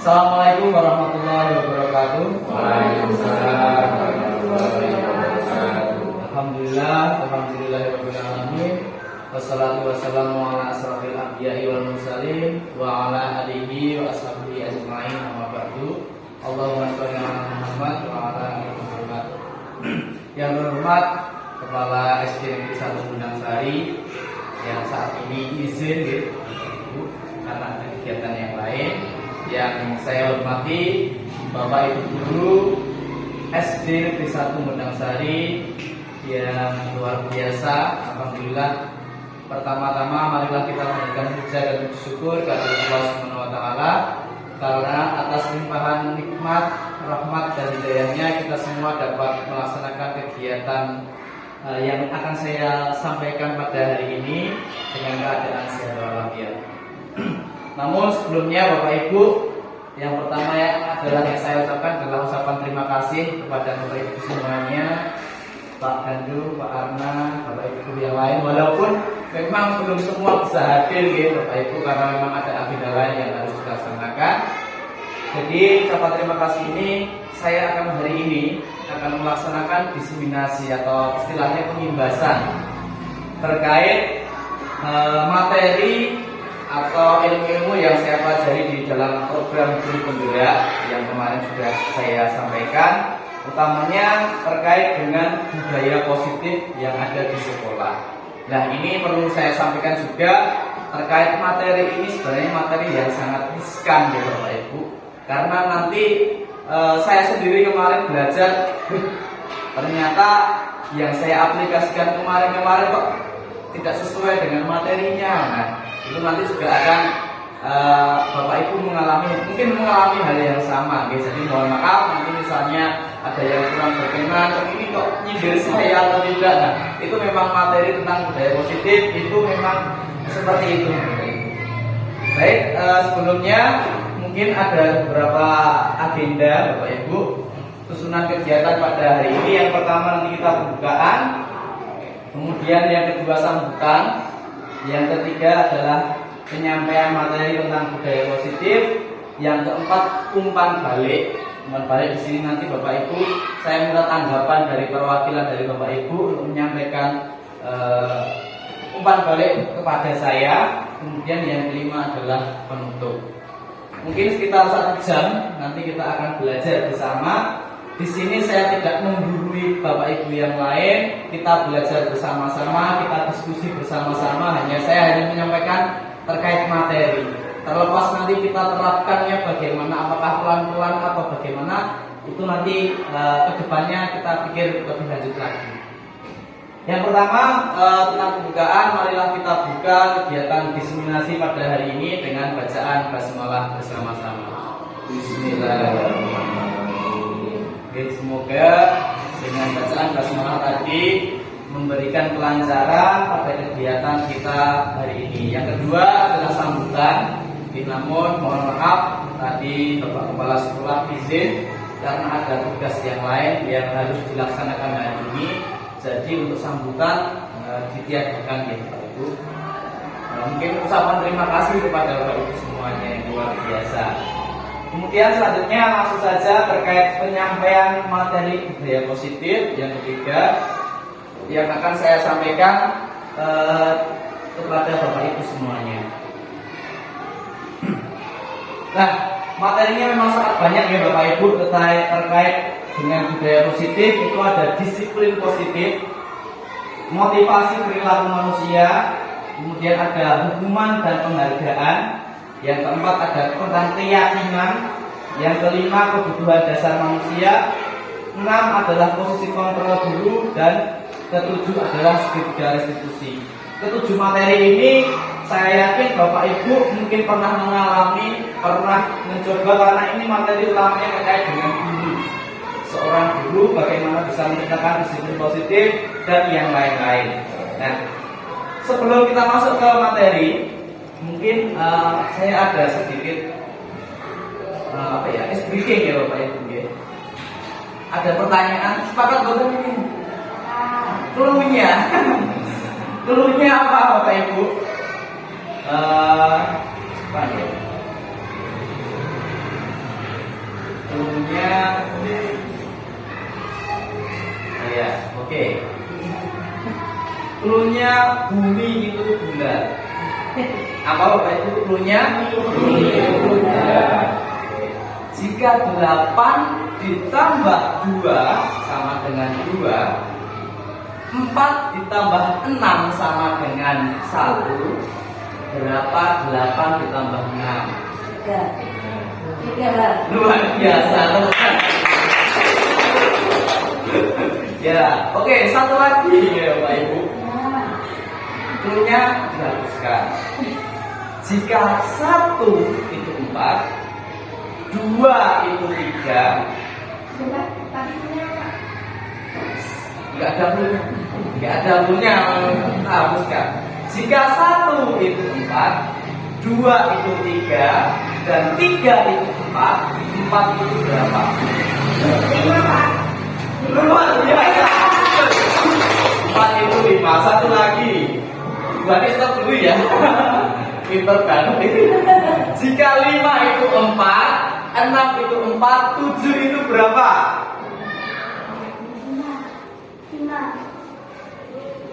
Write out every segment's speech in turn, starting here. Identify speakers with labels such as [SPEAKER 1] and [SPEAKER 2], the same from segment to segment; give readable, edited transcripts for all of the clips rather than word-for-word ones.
[SPEAKER 1] Assalamualaikum warahmatullahi wabarakatuh.
[SPEAKER 2] Waalaikumsalam warahmatullahi wabarakatuh.
[SPEAKER 1] Alhamdulillahirabbil alamin. Wassalatu wassalamu ala asrofil anbiya'i wal mursalin wa ala alihi wa ashabihi ajma'in, amma ba'du. Allahumma shalli ala Muhammad wa ala ali Muhammad. Yang terhormat Kepala SD Negeri 1 Bundang Sari yang saat ini izin gitu, karena ada kegiatan yang lain. Yang saya hormati Bapak Ibu Guru SD Negeri 1 Bundang Sari yang luar biasa. Alhamdulillah. Pertama-tama marilah kita memberikan puja dan puji syukur kepada Allah Subhanahu wa taala karena atas limpahan nikmat, rahmat dan hidayahnya kita semua dapat melaksanakan kegiatan yang akan saya sampaikan pada hari ini dengan keadaan sehat walafiat. Namun sebelumnya Bapak Ibu, yang pertama adalah yang saya ucapkan adalah ucapan terima kasih kepada Bapak Ibu semuanya, Pak Gandu, Pak Arna, Bapak Ibu yang lain, walaupun memang belum semua bisa hadir ya Bapak Ibu karena memang ada agenda lain yang harus dilaksanakan. Jadi ucapan terima kasih ini saya akan hari ini akan melaksanakan diseminasi atau istilahnya pengimbasan terkait materi atau ilmu-ilmu yang saya pelajari di dalam program Guru Penggerak yang kemarin sudah saya sampaikan, utamanya terkait dengan budaya positif yang ada di sekolah. Nah, ini perlu saya sampaikan juga terkait materi ini, sebenarnya materi yang sangat riskan ya Bapak Ibu, karena nanti saya sendiri kemarin belajar, ternyata yang saya aplikasikan kemarin kok tidak sesuai dengan materinya. Nah, itu nanti juga akan Bapak Ibu mungkin mengalami hal yang sama. Jadi mohon maaf nanti misalnya ada yang kurang berkenan, ini kok nyindir saya atau tidak. Nah, itu memang materi tentang budaya positif, itu memang seperti itu. Baik, sebelumnya mungkin ada beberapa agenda Bapak Ibu susunan kegiatan pada hari ini. Yang pertama nanti kita pembukaan, kemudian yang kedua sambutan, yang ketiga adalah penyampaian materi tentang budaya positif, yang keempat umpan balik. Umpan balik di sini nanti Bapak Ibu saya minta tanggapan dari perwakilan dari Bapak Ibu untuk menyampaikan umpan balik kepada saya. Kemudian yang kelima adalah penutup. Mungkin sekitar 1 jam nanti kita akan belajar bersama. Di sini saya tidak menggurui Bapak Ibu yang lain. Kita belajar bersama-sama, kita diskusi bersama-sama. Saya hanya menyampaikan terkait materi. Terlepas nanti kita terapkannya bagaimana, apakah pelan-pelan atau bagaimana, itu nanti kedepannya kita pikir lebih lanjut lagi. Yang pertama tentang pembukaan, marilah kita buka kegiatan diseminasi pada hari ini dengan bacaan basmalah bersama-sama. Bismillahirrahmanirrahim. Semoga dengan bacaan basmalah tadi memberikan kelancaran pada kegiatan kita hari ini. Yang kedua adalah sambutan. Namun mohon maaf tadi Bapak Kepala Sekolah izin karena ada tugas yang lain yang harus dilaksanakan hari ini. Jadi untuk sambutan ditiadakan ya Bapak Ibu. Mungkin ucapan terima kasih kepada Bapak Ibu semuanya yang luar biasa. Kemudian selanjutnya langsung saja terkait penyampaian materi budaya positif yang ketiga yang akan saya sampaikan kepada Bapak Ibu semuanya. Nah, materinya memang sangat banyak ya Bapak Ibu terkait dengan budaya positif. Itu ada disiplin positif, motivasi perilaku manusia, kemudian ada hukuman dan penghargaan, yang keempat ada tentang keyakinan, yang kelima kebutuhan dasar manusia, 6 adalah posisi kontrol guru, dan ketujuh adalah segitiga restitusi. Ketujuh materi ini saya yakin Bapak Ibu mungkin pernah mengalami, pernah mencoba, karena ini materi utamanya terkait dengan guru. Seorang guru bagaimana bisa menciptakan disiplin positif dan yang lain-lain. Nah, sebelum kita masuk ke materi, mungkin saya ada sedikit ice breaking ya Bapak Ibu ya. Ada pertanyaan, sepakat betul ini? Cluenya apa Bapak Ibu? Cluenya bumi itu bulat. Apa Bapak Ibu cluenya? Bumi itu bulat. Jika 8 ditambah 2 sama dengan 2, 4 ditambah 6 sama dengan 1, berapa 8 ditambah 6? 3. Luar biasa teman. Ya, oke, satu lagi ya Bapak Ibu. Cluenya dihapuskan. Jika 1 itu 4, 2 itu 3. Enggak ada punya. Enggak ada punya, kita hapuskan. Jika 1 itu 4, 2 itu 3, dan 3 itu 4, 4 itu berapa? 5. Luar biasa. 4 itu 5. Satu lagi. Berarti stop dulu ya. Pinter kan? Jika 5 itu 4, 6 itu 4, 7 itu berapa?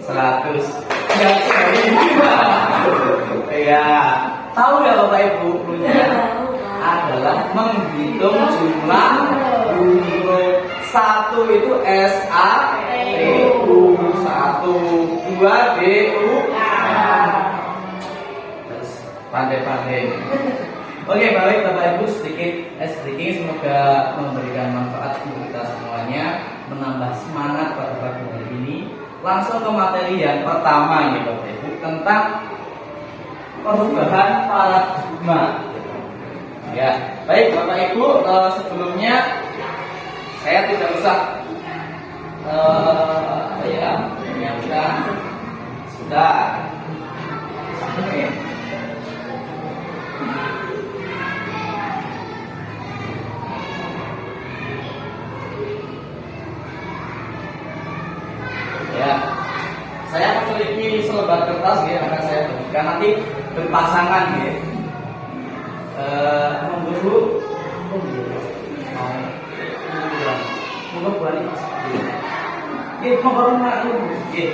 [SPEAKER 1] 100. Ya, tahu ya Bapak Ibu, cluenya adalah menghitung jumlah huruf. 1 itu S-A-T-U, 1, 2 D-U. Terus pandai-pandai. Oke, baik Bapak Ibu, sedikit semoga memberikan manfaat untuk kita semuanya, menambah semangat pada pagi hari ini. Langsung ke materi yang pertama nih Bapak Ibu, tentang perubahan paradigma. Ya, baik Bapak Ibu, sebelumnya saya tidak usah menyiapkan, sudah. Oke. Ya, saya memiliki selebar kertas ya, akan saya bagikan nanti berpasangan ya. Memburu, monggo balik Mas. Nggih, monggo nak nggih.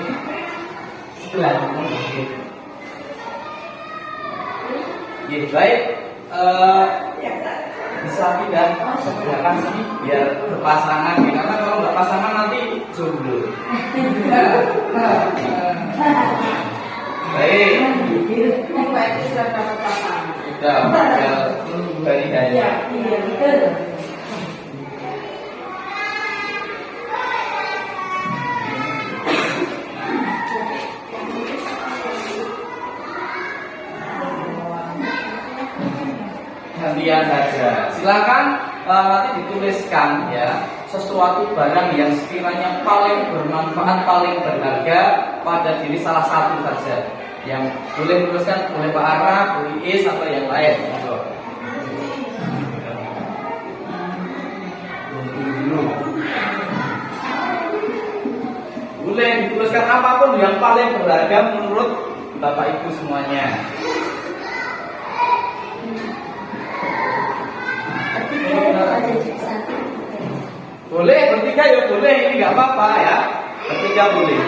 [SPEAKER 1] Sebelah nggih. Nggih, baik. Bisa pindah sebelahkan sini biar berpasangan ya, karena kalau nggak pasangan nanti jomblo. Baik. Sudah menunggu hari raya.
[SPEAKER 3] Iya, betul.
[SPEAKER 1] Gantian saja. Silakan nanti dituliskan ya sesuatu barang yang sekiranya paling bermanfaat, paling berharga pada diri salah satu saja. Yang boleh dituliskan oleh Pak Ara, Bu Iis atau yang lain. Boleh dituliskan apapun yang paling berharga menurut Bapak Ibu semuanya. Boleh bertiga ya boleh, ini nggak apa-apa ya. Bertiga boleh.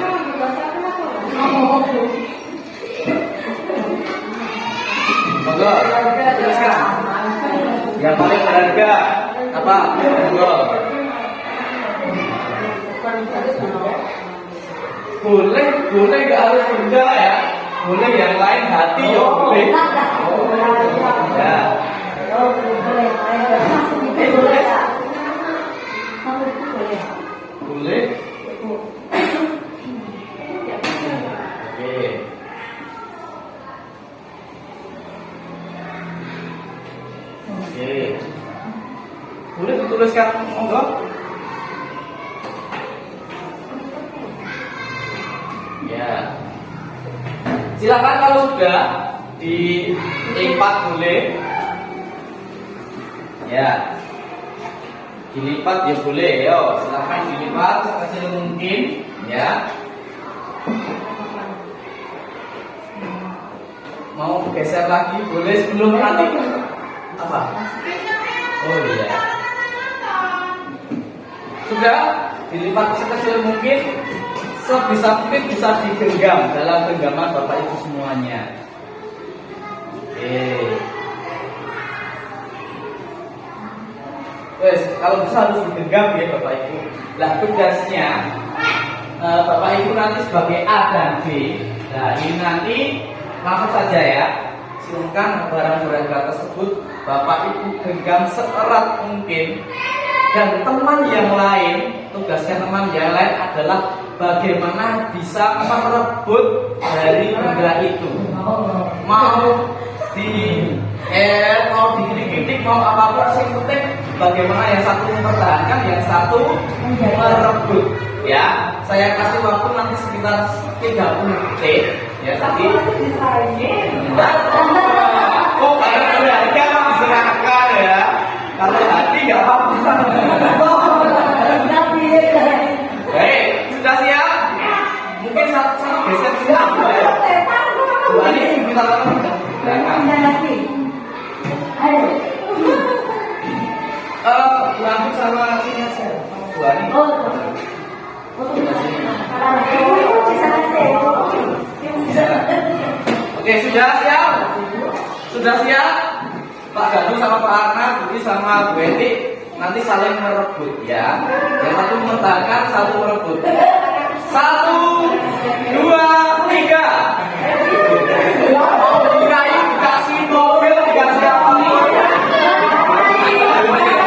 [SPEAKER 1] Monggo, tuliskan. Yang paling berharga apa? Monggo. Boleh, boleh nggak harus benda ya. Boleh yang lain hati ya boleh. Ya. Boleh. Oke. Oke. Boleh dituliskan monggo. Ya. Silakan kalau sudah dilipat boleh. Ya. Dilipat ya boleh, yo silahkan dilipat sekecil mungkin, ya. Mau geser lagi boleh sebelum nanti apa? Oh iya. Sudah dilipat sekecil mungkin sebisa mungkin bisa digenggam dalam genggaman Bapak Ibu semuanya. Wes, kalau bisa harus digenggam ya Bapak Ibu. Lah tugasnya Bapak Ibu nanti sebagai A dan B. Nah ini nanti langsung saja ya. Silakan barang-barang tersebut Bapak Ibu genggam seerat mungkin. Dan teman yang lain, tugasnya teman yang lain adalah bagaimana bisa merebut dari benda itu. Mau digigit-gigit, mau apapun, yang penting bagaimana yang satu mempertahankan, yang satu merebut. Ya, saya kasih waktu nanti sekitar 30 detik. Ya, tadi. Oh, karena berharga diserahkan ya. Kalau hati nggak apa-apa. Hei, sudah siap? Mungkin satu geser siap ya. Dua ini kita lakukan. Lanjut sama sini aja. Dua ini. Oke, sudah siap? Sudah siap? Pak Gadu sama Pak Arna, Budi sama Bu Eti nanti saling merebut ya. Yang satu mempertahankan, satu merebut. 1, 2, 3. Mau dikayu, dikasih mobil, dikasih apa? Ini nggak boleh.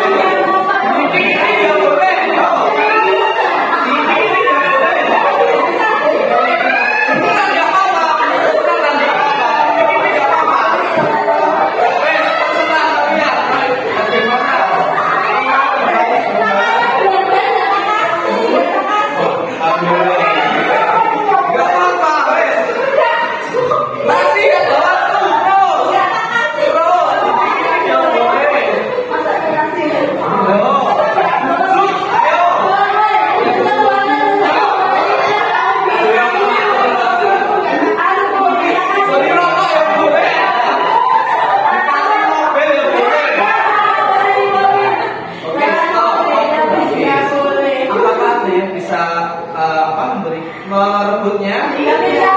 [SPEAKER 1] Merebutnya tidak bisa.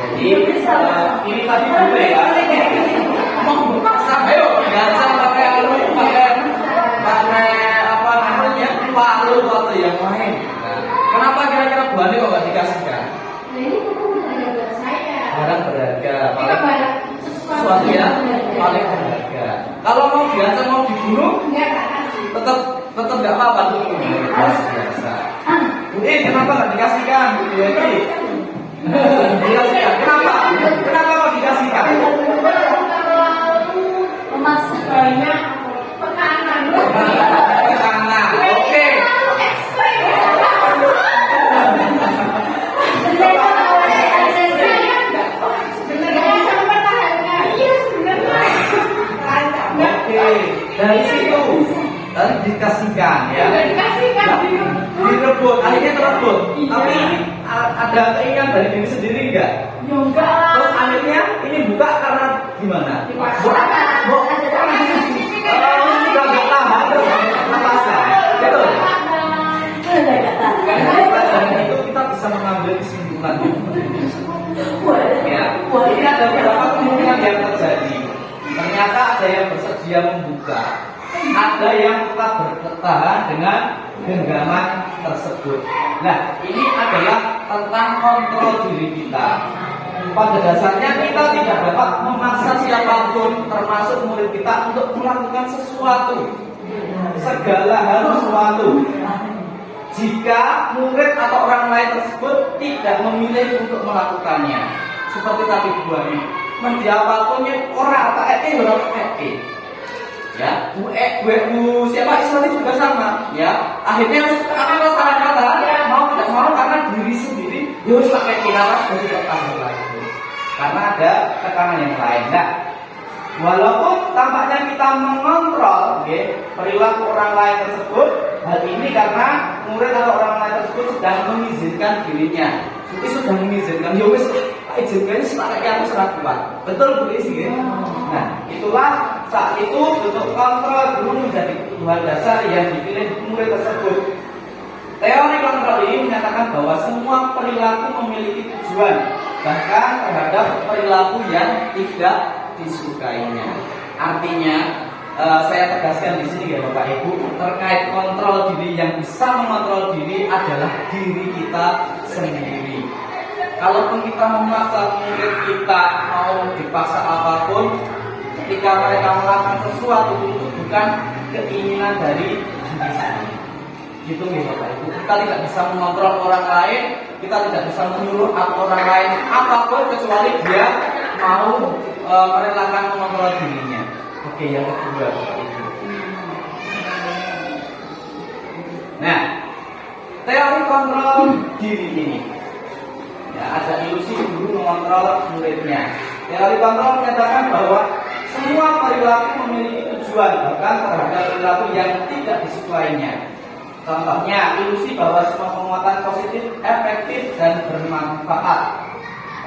[SPEAKER 1] Jadi ini tadi boleh ya. Mau paksa, ayo jangan pakai pakai apa namanya palu atau yang lain. Nah, kenapa kira-kira Bu Ani kok nggak dikasihkan?
[SPEAKER 3] Nah ini bukan berharga buat saya.
[SPEAKER 1] Barang berharga,
[SPEAKER 3] Barang
[SPEAKER 1] sesuatu yang paling berharga. Kalau mau biasa mau dibunuh,
[SPEAKER 3] enggak kasih.
[SPEAKER 1] tetap nggak apa-apa tuh. Harus biasa. Kenapa nggak dikasihkan? Dikasihkan. Kenapa? Kenapa kok dikasihkan?
[SPEAKER 3] Memaksa banyak tekanan.
[SPEAKER 1] Tekanan. Oke. Oke. Dari situ tadi dikasihkan ya. Direbut, akhirnya terebut. Tapi ada keinginan dari diri sendiri enggak? Terus akhirnya ini buka karena gimana? Sudah nggak tahan terus lepaskan. Betul. Dari itu kita bisa mengambil kesimpulan. Ya, ini ada beberapa kemungkinan yang terjadi. Ternyata ada yang bersedia membuka, ada yang tetap bertahan dengan genggaman tersebut. Nah, ini adalah tentang kontrol diri kita. Pada dasarnya kita tidak dapat memaksa siapapun, termasuk murid kita, untuk melakukan sesuatu. Segala hal sesuatu. Jika murid atau orang lain tersebut tidak memilih untuk melakukannya, seperti tadi Bu Ani, mendiapapunnya orang tak ya, Bu siapa Iswati juga sama, ya. Akhirnya apa salah kata, mau tidak mau karena diri sendiri, harus pakai kirawas dari tetangga lagi, karena ada tekanan yang lain. Nah, walaupun tampaknya kita mengontrol, perilaku orang lain tersebut, hal ini karena murid atau orang lain tersebut sedang mengizinkan dirinya. Itu sudah mengizinkan, ya wis izinkan setelah yang sangat kuat. Betul Bu Isi ya? Nah, itulah saat itu bentuk kontrol dulu menjadi kebutuhan dasar yang dipilih murid tersebut. Teori kontrol kontrol ini menyatakan bahwa semua perilaku memiliki tujuan, bahkan terhadap perilaku yang tidak disukainya. Artinya, saya tegaskan di sini ya Bapak Ibu, terkait kontrol diri, yang bisa mengontrol diri adalah diri kita sendiri. Kalaupun kita memaksa murid kita mau dipaksa apapun, ketika mereka melakukan sesuatu itu bukan keinginan dari diri sendiri. Gitu ya Bapak Ibu. Kita tidak bisa mengontrol orang lain, kita tidak bisa menyuruh orang lain apapun kecuali dia mau merelakan mengontrol dirinya. Oke, yang kedua Bapak Ibu. Nah, teori kontrol diri ini, ya, ada ilusi guru mengontrol muridnya. Teori kontrol menyatakan bahwa semua perilaku memiliki tujuan, bahkan terhadap perilaku yang tidak disukainya. Contohnya, ilusi bahwa semua penguatan positif efektif dan bermanfaat.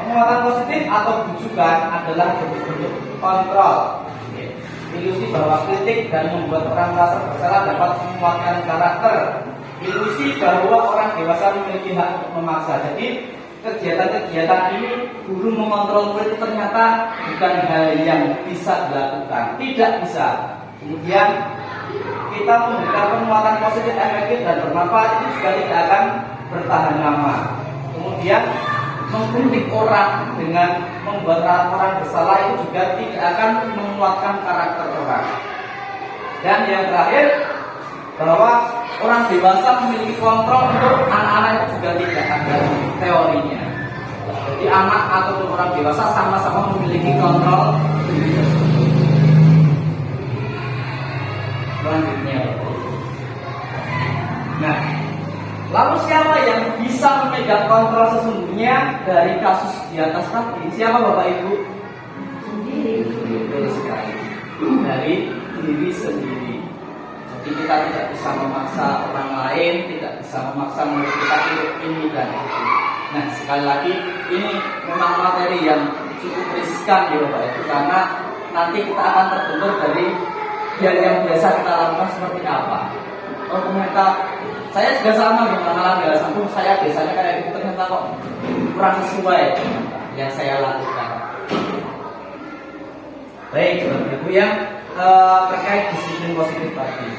[SPEAKER 1] Penguatan positif atau bujukan adalah bentuk-bentuk kontrol. Ilusi bahwa kritik dan membuat orang merasa bersalah dapat menguatkan karakter. Ilusi bahwa orang dewasa memiliki hak untuk memaksa. Jadi kegiatan-kegiatan ini guru mengontrol murid ternyata bukan hal yang bisa dilakukan, tidak bisa. Kemudian kita memberikan penguatan positif efektif dan bermanfaat itu juga tidak akan bertahan lama. Kemudian mengkritik orang dengan membuat orang bersalah itu juga tidak akan menguatkan karakter orang. Dan yang terakhir, bahwa orang dewasa memiliki kontrol untuk anak-anak itu juga tidak ada teorinya. Jadi anak atau orang dewasa sama-sama memiliki kontrol diri tersebut. Selanjutnya, nah, lalu siapa yang bisa memegang kontrol sesungguhnya dari kasus di atas tadi? Siapa Bapak Ibu?
[SPEAKER 3] Sendiri.
[SPEAKER 1] Betul sekali. Dari diri sendiri. Jadi kita tidak bisa memaksa orang lain, tidak bisa memaksa murid kita untuk ini dan itu. Nah, sekali lagi ini memang materi yang cukup riskan ya Bapak Ibu, karena nanti kita akan terbentur dari yang biasa kita lakukan seperti apa. Oh ternyata saya juga sama dengan alhamdulillah sambung, saya biasanya kayak gitu, ternyata kok kurang sesuai yang saya lakukan. Baik, Bapak Ibu, yang terkait disiplin positif tadi.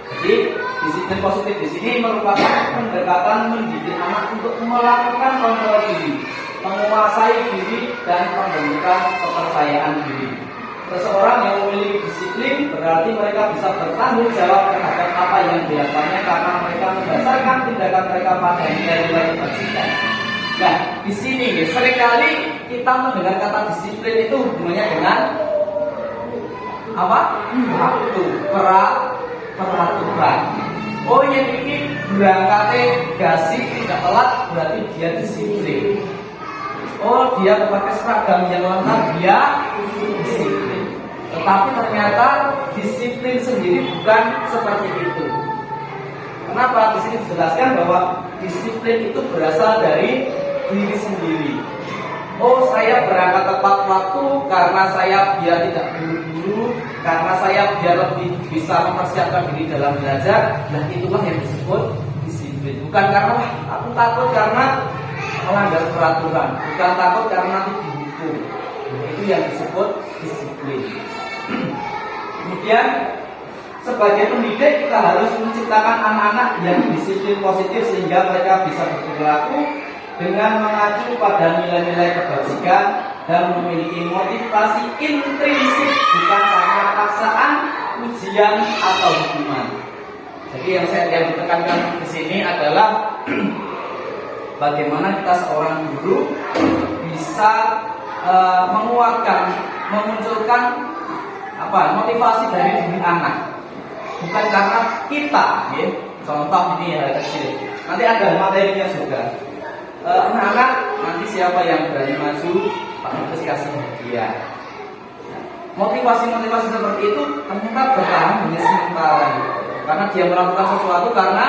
[SPEAKER 1] Jadi disiplin positif di sini merupakan pendekatan mendidik anak untuk melakukan kontrol diri, menguasai diri dan pembentukan kepercayaan diri. Seseorang yang memiliki disiplin berarti mereka bisa bertanggung jawab terhadap apa yang dilakukannya karena mereka mendasarkan tindakan mereka pada nilai-nilai kebajikan. Nah, di sini seringkali kita mendengar kata disiplin itu hubungannya dengan apa? Waktu, peraturan. Oh, yang ini berangkatnya gasi tidak telat berarti dia disiplin. Oh, dia pakai seragam yang lengkap, dia disiplin. Tetapi ternyata disiplin sendiri bukan seperti itu. Kenapa? Di sini dijelaskan bahwa disiplin itu berasal dari diri sendiri. Oh, saya berangkat tepat waktu karena saya biar tidak buru-buru, karena saya biar lebih bisa mempersiapkan diri dalam belajar. Nah, itulah yang disebut disiplin. Bukan karena aku takut karena melanggar peraturan, bukan takut karena nanti dihukum. Itu yang disebut disiplin. Kemudian sebagai pendidik kita harus menciptakan anak-anak yang disiplin positif sehingga mereka bisa berperilaku dengan mengacu pada nilai-nilai kebajikan dan memiliki motivasi intrinsik bukan karena paksaan, ujian atau hukuman. Jadi yang ditekankan di sini adalah bagaimana kita seorang guru bisa menguatkan, memunculkan motivasi dari diri anak, bukan karena kita. Ya. Contoh ini hal kecil. Nanti ada materinya juga. Anak-anak nanti siapa yang berani maju, Pak Mutes kasih hadiah. Motivasi-motivasi seperti itu ternyata bertahan hanya sementara, karena dia melakukan sesuatu karena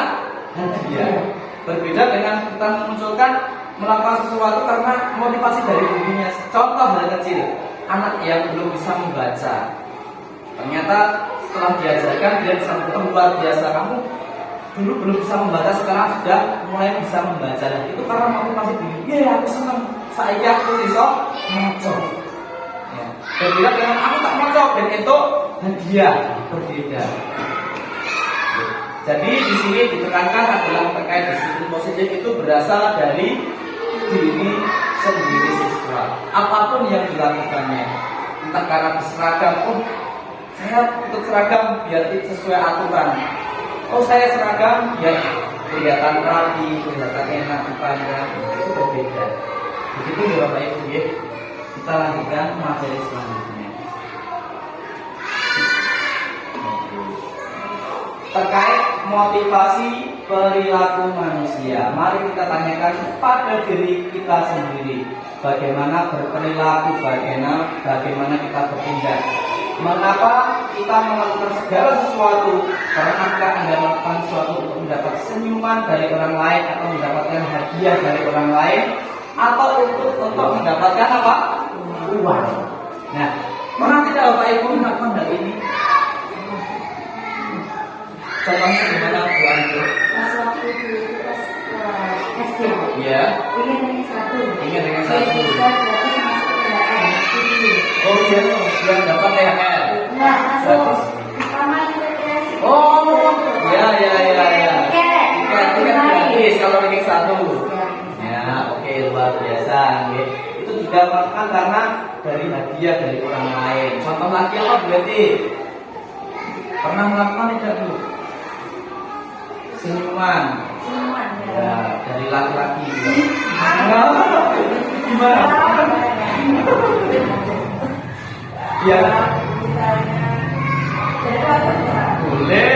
[SPEAKER 1] hadiah. Berbeda dengan kita memunculkan melakukan sesuatu karena motivasi dari dirinya. Contoh hal kecil, anak yang belum bisa membaca, ternyata setelah diajarkan dia bisa berkata luar biasa, kamu dulu belum bisa membaca, sekarang sudah mulai bisa membaca. Nah, itu karena motivasi diri. Ya, aku senang. Saya aku bisa maco. Ya. Berbeda dengan aku tak maco dan itu hadiah, berbeda. Jadi di sini ditekankan adalah terkait disiplin positif itu berasal dari diri sendiri siswa. Apapun yang dilakukannya, entah karena berseragam, oh saya ikut seragam biar sesuai aturan. Oh saya seragam biar kelihatan rapi, kelihatan enak dipandang, itu berbeda. Begitu ya Bapak Ibu ya. Kita lanjutkan materi selanjutnya. Terkait motivasi perilaku manusia, mari kita tanyakan pada diri kita sendiri, bagaimana berperilaku, bagaimana kita bertindak. Mengapa kita melakukan segala sesuatu? Karena Anda melakukan sesuatu untuk mendapat senyuman dari orang lain, atau mendapatkan hadiah dari orang lain, atau untuk mendapatkan apa? Uang. Nah, pernah tidak Bapak Ibu melakukan hal ini? Contohnya gimana Bu Andro?
[SPEAKER 3] Pas waktu dulu pas SD.
[SPEAKER 1] Iya.
[SPEAKER 3] Ingin dengan satu.
[SPEAKER 1] Ingin dengan satu.
[SPEAKER 3] Bisa berarti masuk ke THR.
[SPEAKER 1] Oh iya, yang dapat THR.
[SPEAKER 3] Enggak masuk. Pertama integrasi.
[SPEAKER 1] Oh, ya.
[SPEAKER 3] Tiket.
[SPEAKER 1] Tiket gratis kalau ranking 1.
[SPEAKER 3] Ya.
[SPEAKER 1] Ya, oke, luar biasa. Oke. Itu juga melakukan karena dari hadiah dari orang lain. Contoh lagi apa berarti? Pernah melakukan tidak Bu? Senyuman.
[SPEAKER 3] Senyuman ya.
[SPEAKER 1] Ya, dari laki-laki. Gimana? Ya.
[SPEAKER 3] Misalnya, jadi apa bisa?
[SPEAKER 1] Boleh.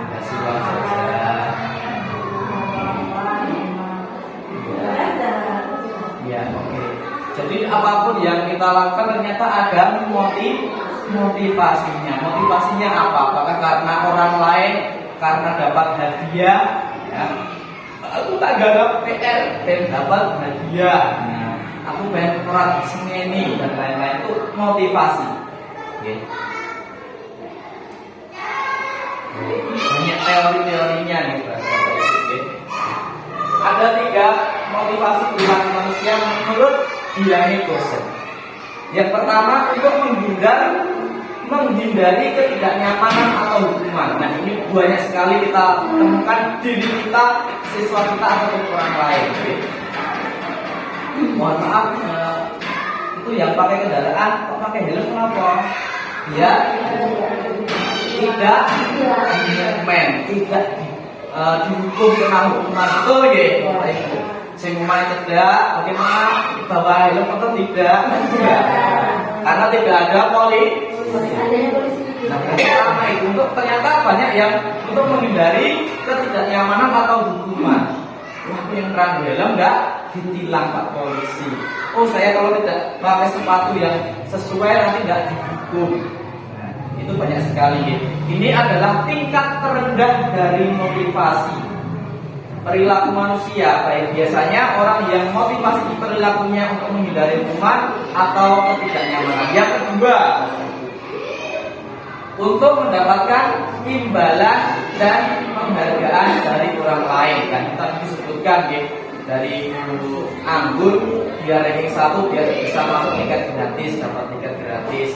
[SPEAKER 1] Kasih uang saja. Ya, oke. Jadi apapun yang kita lakukan ternyata ada motivasinya. Motivasinya apa? Apakah karena orang lain, karena dapat hadiah, ya. Aku tak garap PR dan dapat hadiah. Nah, aku pengen peran semeni dan lain-lain, itu motivasi. Oke. Banyak teori-teorinya nih, ada 3 motivasi perilaku manusia menurut Diane Gosset. Yang pertama, untuk menghindari ketidaknyamanan atau hukuman. Nah, ini banyak sekali kita temukan diri kita, siswa kita ataupun orang lain. Mohon maaf, itu yang pakai kendaraan kok pakai helm kenapa? Ya, tidak dihukum kena hukuman itu ya. Saya mau cedak, bagaimana bawa helm atau tidak? Karena tidak ada polisi. Nah, pertama itu untuk ternyata banyak yang untuk menghindari ketidaknyamanan atau hukuman. Wah, yang terang helm enggak ditilang Pak polisi. Oh, saya kalau tidak pakai sepatu yang sesuai nanti enggak dihukum. Nah, itu banyak sekali. Ini adalah tingkat terendah dari motivasi perilaku manusia. Baik, biasanya orang yang motivasi perilakunya untuk menghindari hukuman atau ketidaknyamanan. Yang kedua, untuk mendapatkan imbalan dan penghargaan dari orang lain. Kan kita disebutkan ya, dari Guru Anggun biar ranking 1 biar bisa masuk tiket gratis, dapat tiket gratis.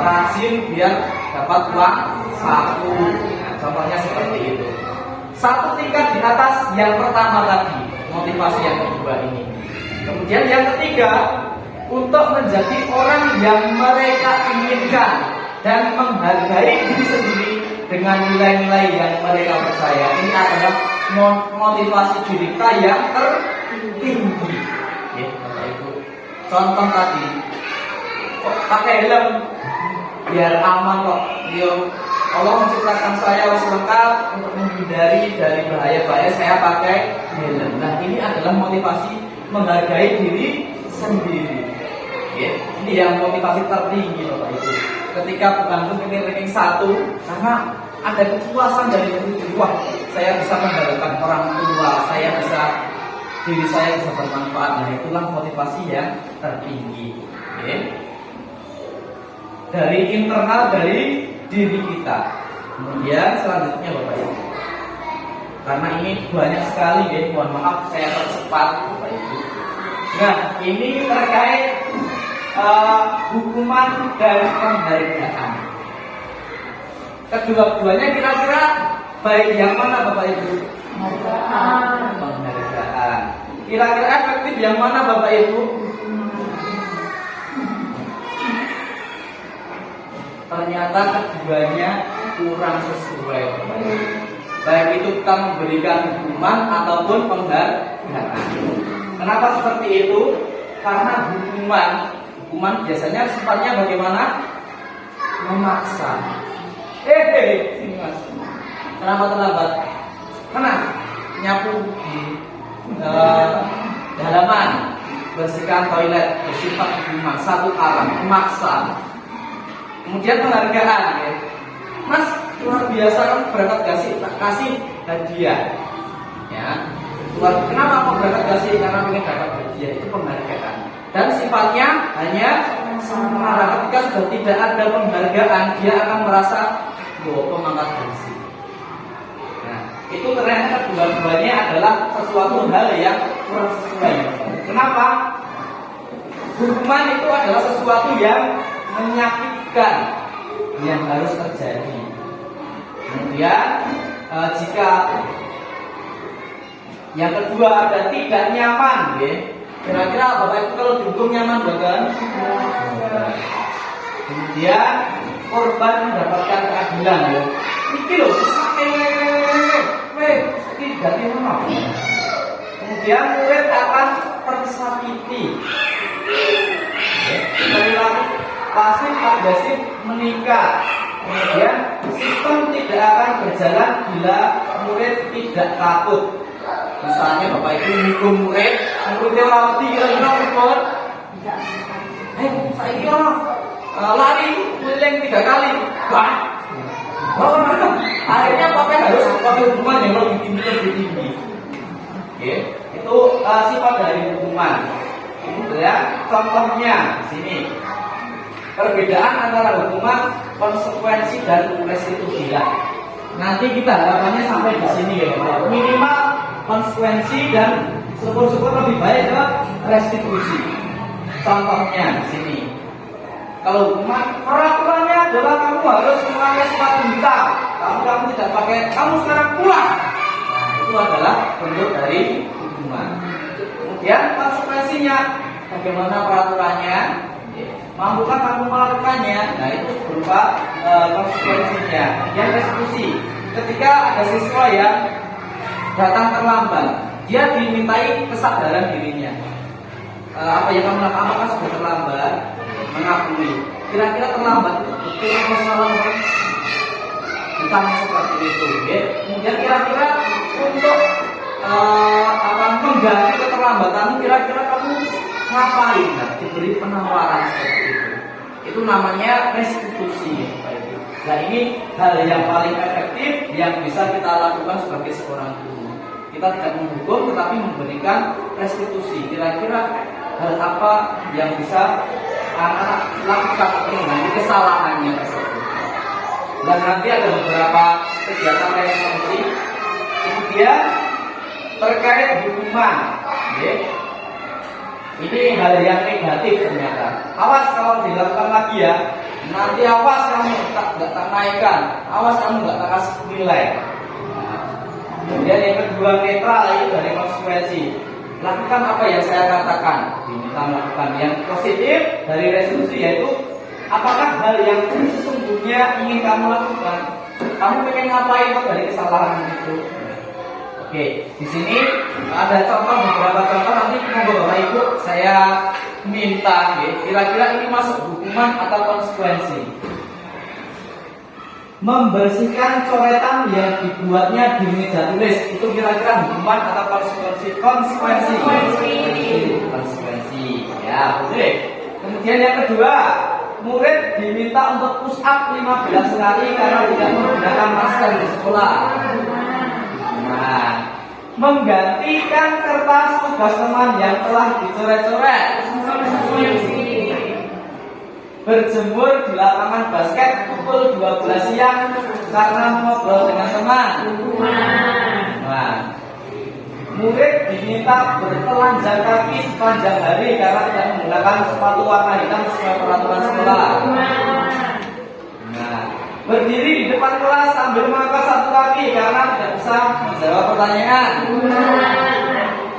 [SPEAKER 1] Rajin biar dapat uang saku. Nah, contohnya seperti itu. Satu tingkat di atas yang pertama tadi, motivasi yang kedua ini. Kemudian yang ketiga, untuk menjadi orang yang mereka inginkan dan menghargai diri sendiri dengan nilai-nilai yang mereka percaya. Ini adalah motivasi diri kita yang tertinggi. Ya, Bapak Ibu. Contoh tadi, kok pakai helm biar aman kok. Allah menciptakan saya lengkap untuk menghindari dari bahaya-bahaya, saya pakai helm. Nah, ini adalah motivasi menghargai diri sendiri. Ya, ini yang motivasi tertinggi Bapak Ibu. Ketika bukan untuk ranking 1, karena ada kepuasan dari diri. Wah, saya bisa membanggakan orang tua, saya bisa diri saya bisa bermanfaat. Nah, itulah motivasi yang tertinggi. Oke. Dari internal, dari diri kita. Kemudian selanjutnya Bapak Ibu, karena ini banyak sekali ya, mohon maaf saya percepat Bapak Ibu. Nah, ini terkait hukuman dan penghargaan. Kedua-duanya kira-kira baik yang mana Bapak Ibu? Penghargaan. Kira-kira efektif yang mana Bapak Ibu? Ternyata keduanya kurang sesuai Bapak Ibu. Baik itu kita memberikan hukuman ataupun penghargaan. Kenapa seperti itu? Karena hukuman biasanya sifatnya bagaimana? Memaksa. Ini Mas, kenapa terlambat? Mana? Nyapu di halaman, bersihkan toilet, bersifat hukuman, satu arah, memaksa. Kemudian penghargaan, ya. Mas, luar biasa kan berangkat kasih hadiah, ya. Kenapa mau berangkat kasih? Karena pengen dapat hadiah, itu penghargaan. Dan sifatnya hanya sementara. Ketika sudah tidak ada penghargaan, dia akan merasa bahwa pemangkat gaji. Nah, itu ternyata kedua-duanya adalah sesuatu hal yang kurang sesuai. Kenapa? Hukuman itu adalah sesuatu yang menyakitkan yang harus terjadi. Kemudian jika yang kedua ada tidak nyaman, ya. Kira-kira Bapak Ibu kalau dihukum nyaman bukan? Kemudian korban mendapatkan keadilan, ya. Iki loh, ganti mana? Kemudian murid akan tersakiti. Perilaku pasif agresif meningkat. Kemudian sistem tidak akan berjalan bila murid tidak takut. Misalnya Bapak Ibu hukum muridnya rawati kira-kira repot. Saya kira lari keliling 3 kali. Akhirnya Bapak harus pakai hukuman yang lebih tinggi. Oke, itu sifat dari hukuman. Kemudian contohnya di sini. Perbedaan antara hukuman, konsekuensi dan restitusi. Nanti kita harapannya sampai di sini ya, Pak. Minimal konsekuensi dan syukur-syukur lebih baik ke restitusi. Contohnya di sini. Kalau hukuman, peraturannya adalah kamu harus mengulangi sepatu hitam. Kamu tidak pakai, kamu sekarang pulang. Nah, itu adalah bentuk dari hukuman. Kemudian konsekuensinya, bagaimana peraturannya? Mampukah kamu melakukannya? Nah, itu berupa konsekuensinya. Yang restitusi, ketika ada siswa yang datang terlambat, dia dimintai kesadaran dirinya. Apa yang kamu lakukan? Apakah sudah terlambat? Mengakui. Kira-kira terlambat itu betul apa salah? Ditanya seperti itu. Ya. Kemudian kira-kira untuk mengganti keterlambatanmu, kira-kira kamu ngapain? Nah, diberi penawaran seperti itu. Itu namanya restitusi. Nah, ini hal yang paling efektif yang bisa kita lakukan sebagai seorang guru. Kita tidak menghukum, tetapi memberikan restitusi. Kira-kira hal apa yang bisa anak-anak lakukan untuk mengganti kesalahannya tersebut. Dan nanti ada beberapa kegiatan restitusi. Kemudian terkait hukuman, ya. Ini hal yang negatif ternyata. Awas kalau dilakukan lagi ya. Nanti awas kamu tak naikkan. Awas kamu nggak kasih nilai. Kemudian yang kedua netral, itu dari konsekuensi. Lakukan apa yang saya katakan. Diminta melakukan yang positif dari resolusi, yaitu apakah hal yang sesungguhnya ingin kamu lakukan. Kamu pengen ngapain kok dari kesalahan itu? Oke, di sini ada beberapa contoh, nanti monggo Bapak Ibu saya minta, kira-kira ini masuk hukuman atau konsekuensi. Membersihkan coretan yang dibuatnya di meja tulis, itu kira-kira hukuman atau konsekuensi? Konsekuensi, ya boleh. Kemudian yang kedua, murid diminta untuk push up 15 kali karena tidak menggunakan masker di sekolah. Nah, menggantikan kertas tugas teman yang telah dicoret-coret. Berjemur di lapangan basket pukul 12 siang karena ngobrol dengan teman. Nah, murid diminta bertelanjang kaki sepanjang hari karena tidak menggunakan sepatu warna hitam sesuai peraturan sekolah. Nah, berdiri di depan kelas sambil mengangkat satu kaki karena tidak bisa menjawab pertanyaan.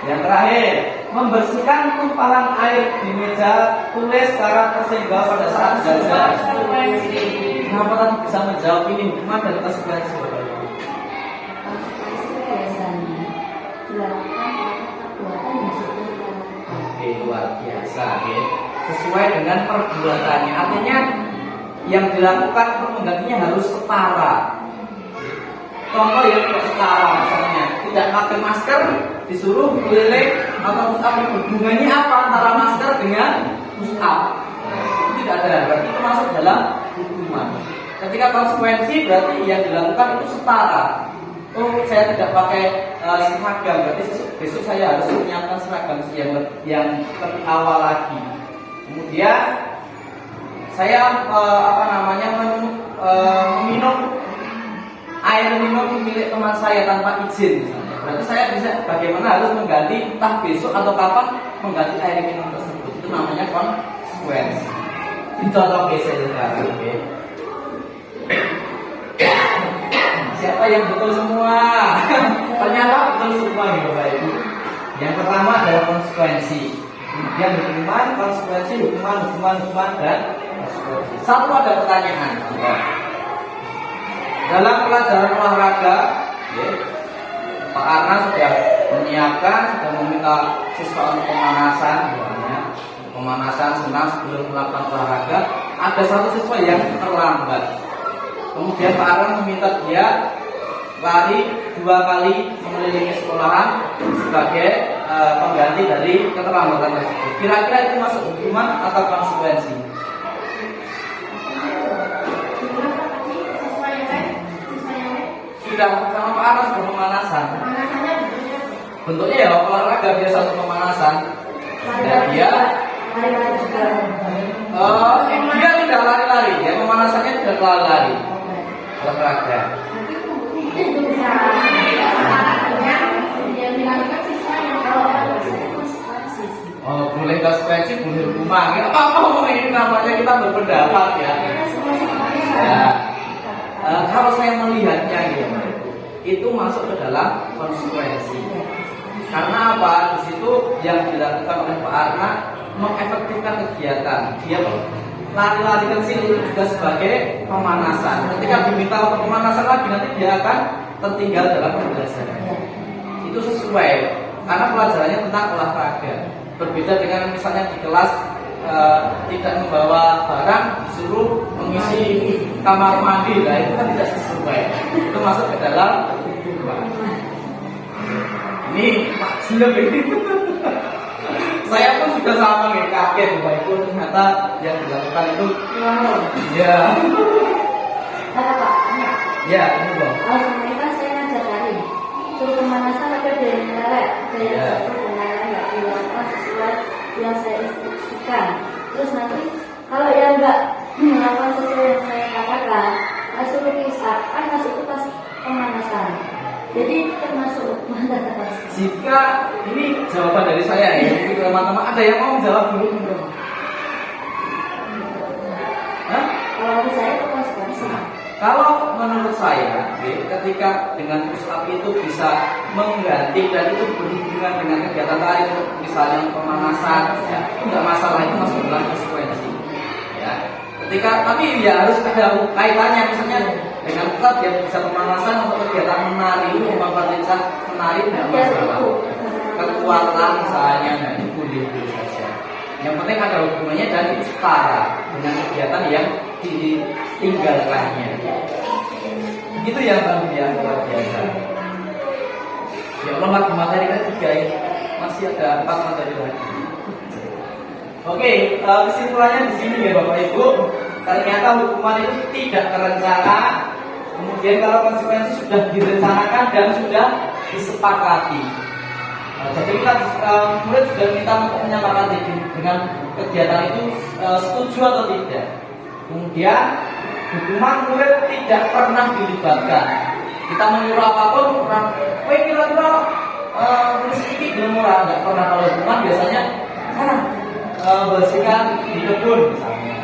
[SPEAKER 1] Yang terakhir, membersihkan tumpahan air di meja tulis karena tersenggol pada saat belajar. Kenapa tadi bisa menjawab ini? Hukuman dan konsekuensi?
[SPEAKER 3] Konsekuensi biasanya dilakukan oleh perbuatan yang sudah dilakukan.
[SPEAKER 1] Oke, luar biasa ya. Sesuai dengan perbuatannya. Artinya yang dilakukan penggantinya harus setara. Contoh yang tidak setara, misalnya tidak pakai masker disuruh keliling atau push up, hubungannya apa antara masker dengan push up? Itu tidak ada, berarti itu masuk dalam hukuman. Ketika konsekuensi berarti yang dilakukan itu setara. Oh, saya tidak pakai seragam, berarti besok saya harus menyiapkan seragam yang lebih awal lagi. Kemudian saya meminum air minum milik teman saya tanpa izin misalnya. Berarti saya bisa bagaimana harus mengganti entah besok atau kapan mengganti air minum tersebut. Itu namanya konsekuensi. Dicontoh saya sekarang. Oke. Siapa yang betul semua? Ternyata betul semua ya Bapak Ibu. Yang pertama adalah konsekuensi. Kemudian hukuman, konsekuensi, hukuman dan konsekuensi. Satu ada pertanyaan. Dalam pelajaran olahraga, ya, Pak Arna sudah menyiapkan, sudah meminta siswa untuk pemanasan, pemanasan senam sebelum melakukan olahraga. Ada satu siswa yang terlambat. Kemudian Pak Arna meminta dia lari 2 kali mengelilingi sekolahan sebagai pengganti dari keterlambatan tersebut. Kira-kira itu masuk hukuman atau konsekuensi? Sudah sama Pak Arna sudah pemanasan. Bentuknya ya olahraga biasa untuk pemanasan. Dan dia dia tidak lari-lari, ya pemanasannya tidak lari-lari. Olahraga. Oh, boleh konsekuensi, boleh hukuman. Apa ini namanya kita berpendapat ya. Kalau saya melihatnya gitu, itu masuk ke dalam konsekuensi. Karena apa? Di situ yang dilakukan oleh Pak Arna mengefektifkan kegiatan. Dia lari-lari kecil itu juga sebagai pemanasan. Ketika diminta untuk pemanasan lagi, nanti dia akan tertinggal dalam pembelajaran. Itu sesuai karena pelajarannya tentang olahraga. Berbeda dengan misalnya di kelas tidak membawa barang, disuruh mengisi kamar mandi, lah itu kan tidak sesuai. Itu masuk ke dalam hukuman. Ini sudah begitu. Saya pun juga sama nih, kaget Bapak Ibu, ternyata yang dilakukan itu ya.
[SPEAKER 3] Ada Pak,
[SPEAKER 1] Ya, ini Bang.
[SPEAKER 3] sebenarnya kan saya ngajar lari. Suruh pemanasan ada yang meleleh, ada yang satu meleleh nggak dilakukan sesuai yang saya instruksikan. Terus nanti kalau yang nggak melakukan sesuai yang saya katakan, suruh pisah, kan masuk itu pas pemanasan. Jadi termasuk hukuman dan konsekuensi.
[SPEAKER 1] Jika ini jawaban dari saya ya, mungkin teman-teman ada yang mau menjawab dulu? Hah?
[SPEAKER 3] Kalau menurut saya itu konsekuensi.
[SPEAKER 1] Kalau menurut saya, ketika dengan push up itu bisa mengganti dan itu berhubungan dengan kegiatan lain, misalnya pemanasan, ya, itu nggak masalah, itu masuk dalam konsekuensi. Ya, ketika tapi ya harus ada kaitannya, misalnya dengan klub yang bisa pemanasan untuk kegiatan menari, memperlincah menari nggak masalah. Kekuatan misalnya, nah itu boleh saja. Yang penting ada hubungannya dan itu setara dengan kegiatan yang ditinggalkannya. Itu yang luar biasa. Ya Allah, materi ketiga ini masih ada 4 materi lagi. Oke, kesimpulannya di sini ya Bapak Ibu. Ternyata hukuman itu tidak terencana. Kemudian kalau konsekuensi sudah direncanakan dan sudah disepakati. Jadi kita murid sudah minta untuk menyepakati dengan kegiatan itu setuju atau tidak. Kemudian hukuman murid tidak pernah dilibatkan. Kita menyuruh apapun, kira-kira nulis ini belum murah, nggak pernah. Kalau hukuman biasanya bersihkan di kebun misalnya.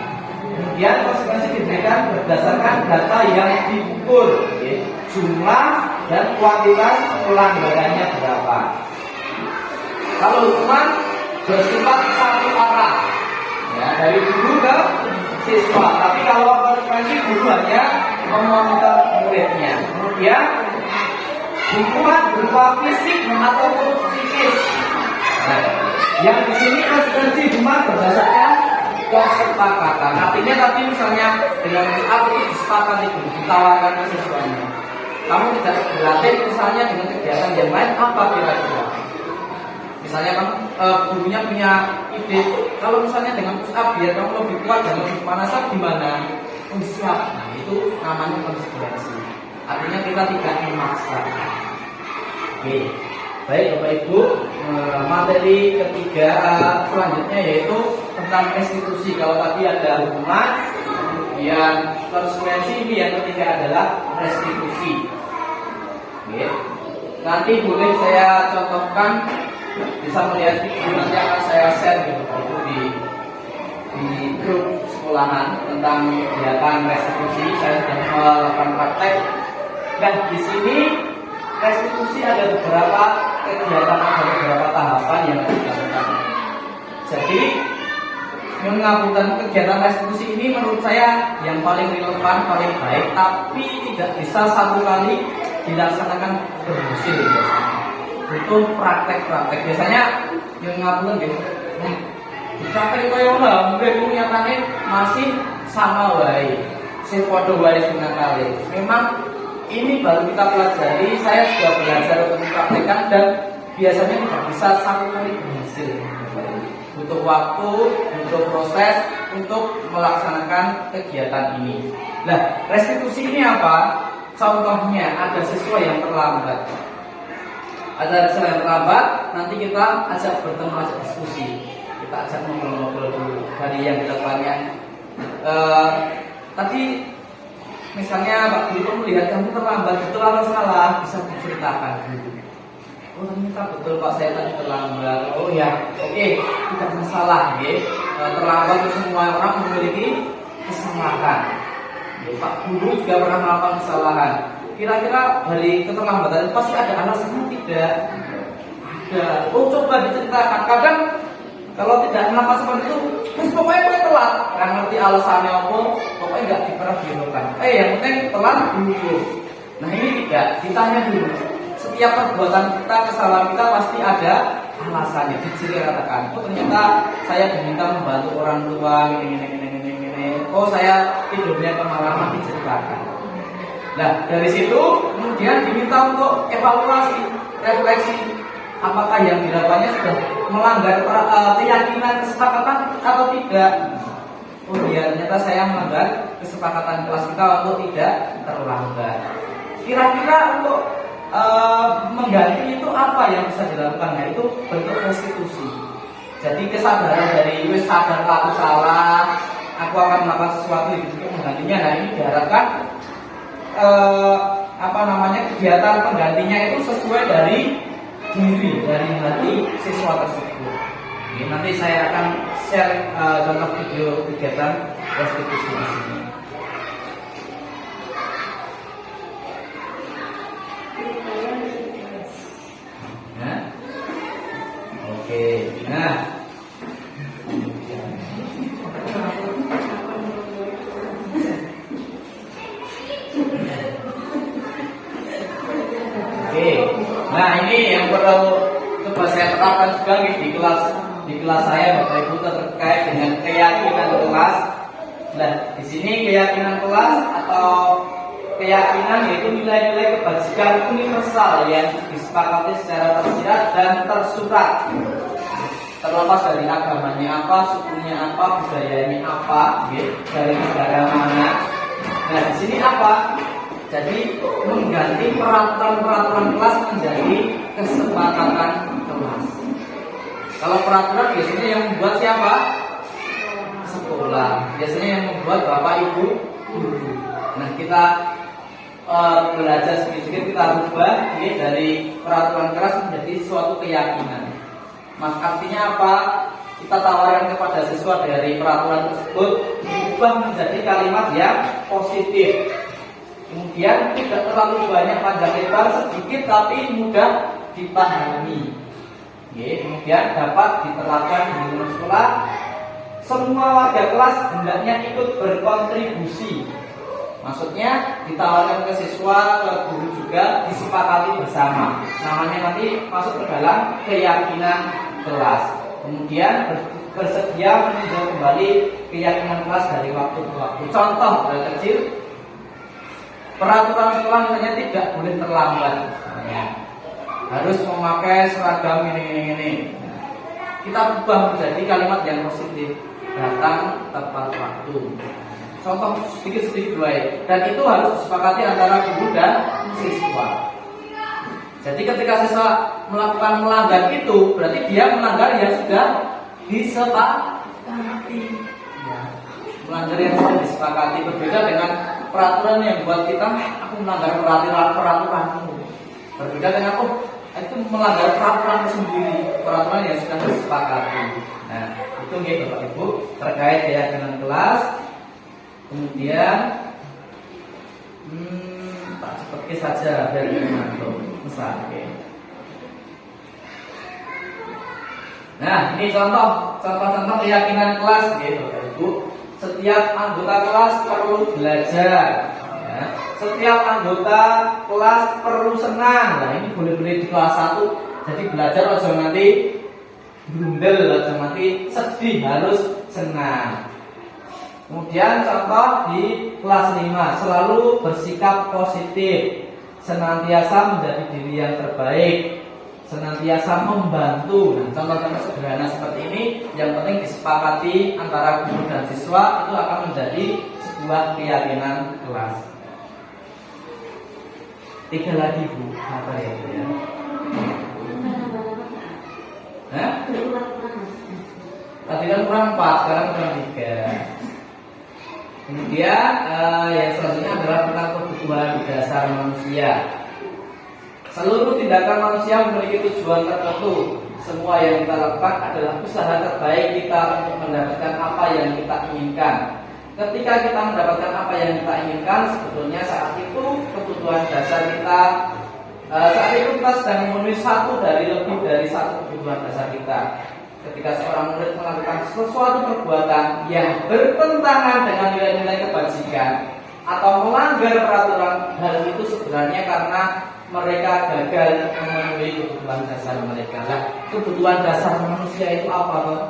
[SPEAKER 1] Kemudian konsekuensi diberikan berdasarkan data yang diukur, jumlah dan kuantitas pelanggarannya berapa. Kalau hukuman bersifat satu arah, ya, dari guru ke siswa. Tapi kalau konsekuensi guru hanya memonitor muridnya. Kemudian hukuman berupa fisik ataupun psikis. Nah, yang di sini konsekuensi hukuman berdasarkan kesepakatan. Artinya tadi misalnya dengan aku disepakati guru ditawarkan ke siswanya. Kamu tidak berlatih misalnya dengan kegiatan yang lain, apa kira-kira? Misalnya kamu gurunya punya ide, kalau misalnya dengan push up biar kamu lebih kuat dan lebih panasan gimana? Siap. Nah, itu namanya konsekuensi. Artinya kita tidak memaksa. Oke, baik Bapak Ibu, materi ketiga selanjutnya yaitu tentang restitusi. Kalau tadi ada hukuman, kemudian konsekuensi, ini yang ketiga adalah restitusi. Oke, nanti boleh saya contohkan, bisa melihat video nanti akan saya share gitu di grup sekolahan tentang kegiatan restitusi. Saya sudah melakukan praktek. Dan di sini restitusi ada beberapa kegiatan, ada beberapa tahapan yang harus dilakukan. Jadi mengapunten kegiatan restitusi ini menurut saya yang paling relevan, paling baik, tapi tidak bisa satu kali dilaksanakan berhasil. Butuh praktek-praktek. Biasanya yang ngapunten gitu. Praktek kaya ngono, mungkin nyatane masih sama wae. Sing padha wae dengan kali. Memang ini baru kita pelajari, saya sudah belajar untuk mempraktekkan dan biasanya tidak bisa satu kali berhasil. Butuh waktu, butuh proses untuk melaksanakan kegiatan ini. Nah, restitusi ini apa? Contohnya ada siswa yang terlambat. Ada siswa yang terlambat, nanti kita ajak bertemu, ajak diskusi. Kita ajak ngobrol-ngobrol dulu dari yang dilakukannya. Tadi misalnya Pak Guru melihat kamu terlambat, betul atau salah, bisa diceritakan dulu. Oh ternyata betul Pak, saya tadi terlambat. Oh ya, oke, tidak masalah, ya. Terlambat itu semua orang memiliki kesalahan. Ya, Pak Guru juga pernah melakukan kesalahan. Kira-kira dari keterlambatan itu pasti ada alasannya tidak? Ada. Oh coba diceritakan. Kadang kalau tidak melakukan seperti itu, terus pokoknya boleh telat. Karena ngerti alasannya apa, pokoknya nggak diperhatikan. Yang penting telat dulu. Nah ini tidak, ditanya dulu. Setiap perbuatan kita, kesalahan kita pasti ada alasannya. Diceritakan. Oh ternyata saya diminta membantu orang tua, ini. Oh saya tidurnya kemalaman, diceritakan. Nah dari situ kemudian diminta untuk evaluasi, refleksi. Apakah yang dilakukannya sudah melanggar keyakinan kesepakatan atau tidak? Oh iya, ternyata saya melanggar kesepakatan kelas kita untuk tidak terlambat. Kira-kira untuk mengganti itu apa yang bisa dilakukan? Nah itu bentuk restitusi. Jadi kesadaran dari sadar aku salah, aku akan melakukan sesuatu untuk menggantinya. Nah ini diharapkan kegiatan penggantinya itu sesuai dari diri, dari hati siswa tersebut. Oke, nanti saya akan share contoh video kegiatan restitusi di sini. Nah, oke, nah. Nah ini yang perlu coba saya terapkan juga di kelas saya Bapak Ibu terkait dengan keyakinan kelas. Nah di sini keyakinan kelas atau keyakinan yaitu nilai-nilai kebajikan universal yang disepakati secara tersirat dan tersurat. Terlepas dari agamanya apa, sukunya apa, budayanya apa, dari negara mana. Nah di sini apa? Jadi mengganti peraturan kelas menjadi kesepakatan kelas. Kalau peraturan biasanya yang membuat siapa? Sekolah. Biasanya yang membuat bapak ibu guru. Nah, kita belajar sedikit kita rubah ini dari peraturan kelas menjadi suatu keyakinan. Mas artinya apa? Kita tawarkan kepada siswa dari peraturan tersebut diubah menjadi kalimat yang positif. Kemudian tidak terlalu banyak panjang lebar, sedikit tapi mudah dipahami. Kemudian dapat diterapkan di lingkungan sekolah. Semua warga kelas hendaknya ikut berkontribusi. Maksudnya ditawarkan ke siswa, ke guru juga, disepakati bersama. Namanya nanti masuk ke dalam keyakinan kelas. Kemudian bersedia meninjau kembali keyakinan kelas dari waktu ke waktu. Contoh hal kecil, peraturan sekolah misalnya tidak boleh terlambat. Harus memakai seragam ini. Kita ubah menjadi kalimat yang positif. Datang tepat waktu. Contoh sedikit-sedikit baik. Dan itu harus disepakati antara guru dan siswa. Jadi ketika siswa melakukan melanggar itu, berarti dia melanggar yang sudah disepakati. Melanggar yang sudah disepakati, berbeda dengan peraturan yang buat kita, aku melanggar peraturanmu. Berbeda dengan itu melanggar peraturan sendiri, peraturan yang sudah disepakati. Nah, itu nih Bapak Ibu terkait keyakinan kelas. Kemudian tak seperti saja dari mantul misalnya. Nah, ini contoh keyakinan kelas gitu Bapak Ibu. Setiap anggota kelas perlu belajar. Ya. Setiap anggota kelas perlu senang. Nah, ini boleh-boleh di kelas 1. Jadi belajar aja nanti grundel, aja nanti sedih, harus senang. Kemudian contoh di kelas 5, selalu bersikap positif, senantiasa menjadi diri yang terbaik, senantiasa membantu. Nah, contoh-contoh sederhana seperti ini yang penting disepakati antara guru dan siswa, itu akan menjadi sebuah keyakinan kelas. 3 lagi Bu, apa ya Bu ya? Tadi kan kurang 4, sekarang kurang 3. Kemudian yang selanjutnya adalah tentang kebutuhan dasar manusia. Seluruh tindakan manusia memiliki tujuan tertentu. Semua yang kita lakukan adalah usaha terbaik kita untuk mendapatkan apa yang kita inginkan. Ketika kita mendapatkan apa yang kita inginkan, sebetulnya saat itu kebutuhan dasar kita, saat itu kita sedang memenuhi lebih dari satu kebutuhan dasar kita. Ketika seorang murid melakukan sesuatu perbuatan yang bertentangan dengan nilai-nilai kebajikan atau melanggar peraturan, hal itu sebenarnya karena mereka gagal memenuhi kebutuhan dasar mereka. Nah, kebutuhan dasar manusia itu apa, Pak?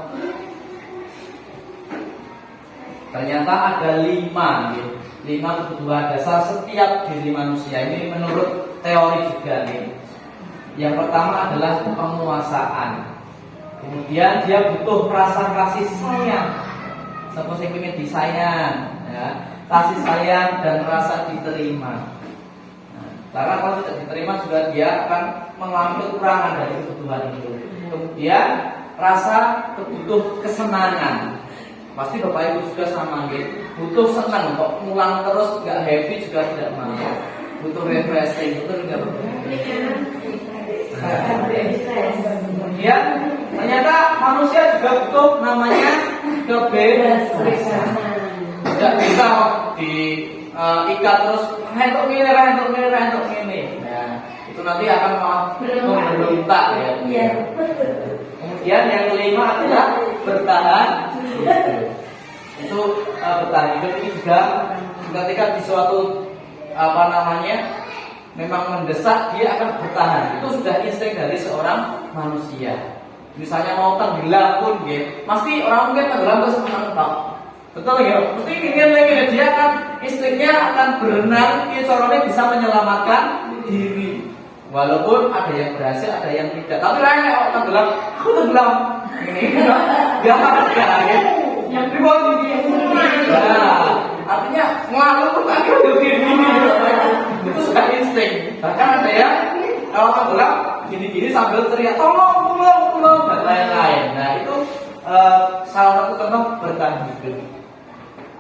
[SPEAKER 1] Ternyata ada 5 kebutuhan dasar setiap diri manusia. Ini menurut teori juga nih. Yang pertama adalah penguasaan. Kemudian dia butuh rasa kasih sayang. Siapa yang ingin disayang, ya. Kasih sayang dan rasa diterima. Nah, karena kalau tidak diterima juga dia akan mengalami kekurangan dari kebutuhan itu. Kemudian rasa butuh kesenangan. Pasti Bapak Ibu juga sama gitu. Butuh senang, kok ngulang terus nggak happy juga tidak mau. Butuh refreshing, betul nggak Bapak? Kemudian ternyata manusia juga butuh namanya kebebasan. Tidak bisa diikat terus untuk ini. Nah, itu nanti akan memberontak ya. Kemudian yang kelima adalah bertahan hidup. Itu bertahan hidup ini juga ketika di suatu memang mendesak, dia akan bertahan. Itu sudah insting dari seorang manusia. Misalnya mau tenggelam pun, pasti orang mungkin tenggelam terus menang. Betul ya? Mesti ingin dia akan instingnya akan berenang, caranya bisa menyelamatkan diri. Walaupun ada yang berhasil, ada yang tidak. Tapi lainnya tenggelam, aku tenggelam. Ini, gak. Yang dibawa tinggi. Nah, Artinya malu pun lagi gini. Itu sudah insting. Bahkan ada yang kalau tenggelam gini-gini sambil teriak tolong, dan lain-lain. Nah itu salah satu contoh bertahan hidup.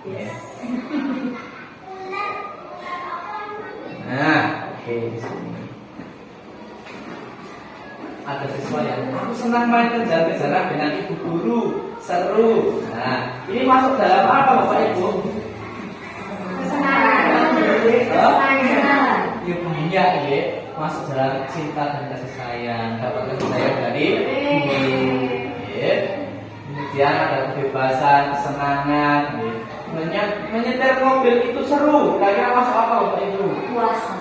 [SPEAKER 1] Yes. Nah, oke di sini ada siswa yang aku senang main kejar-kejaran dengan ibu guru, seru. Nah, ini masuk dalam apa Bapak Ibu?
[SPEAKER 3] Kesenangan.
[SPEAKER 1] Ya banyak ya, masuk dalam cinta dan kasih sayang, dapat kasih sayang dari guru. Ya. Kemudian ada kebebasan, kesenangan. Ya. Menyetir mobil itu seru. Kira-kira masuk apa Bapak Ibu?
[SPEAKER 3] Puasa.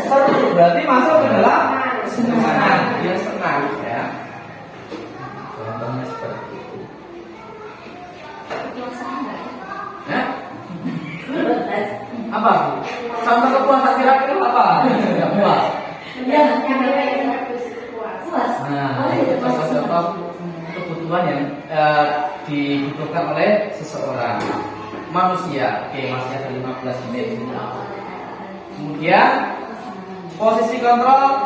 [SPEAKER 1] Seru berarti masuk ke dalam kesenangan, dia senang ya. Contohnya seperti itu. Ya? Apa? Contoh kepuasan kira-kira apa? Tidak puas.
[SPEAKER 3] Ya, puas.
[SPEAKER 1] Nah, itu contoh kebutuhan yang dibutuhkan oleh seseorang manusia. Oke, masih ada 15 menit. Kemudian posisi kontrol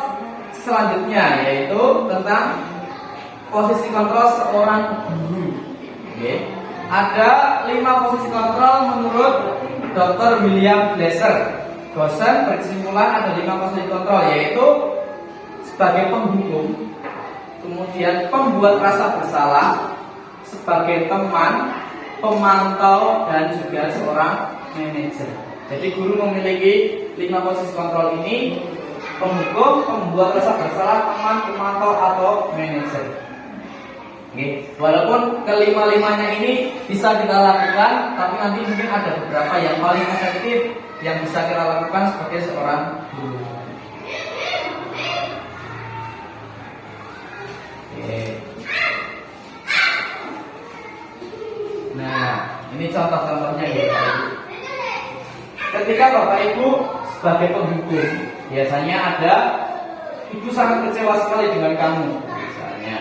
[SPEAKER 1] selanjutnya yaitu tentang posisi kontrol seorang guru. Oke. Ada 5 posisi kontrol menurut Dr. William Glasser. Dosen berkesimpulan ada 5 posisi kontrol yaitu sebagai penghukum, kemudian pembuat rasa bersalah, sebagai teman, pemantau, dan juga seorang manajer. Jadi guru memiliki 5 posisi kontrol ini: penghukum, pembuat rasa bersalah, teman, pemantau, atau manajer. Oke. Walaupun kelima-limanya ini bisa kita lakukan, tapi nanti mungkin ada beberapa yang paling efektif yang bisa kita lakukan sebagai seorang guru. Oke. Nah, ini contoh-contohnya ya. Ketika Bapak Ibu sebagai penghukum, biasanya ada ibu sangat kecewa sekali dengan kamu. Misalnya,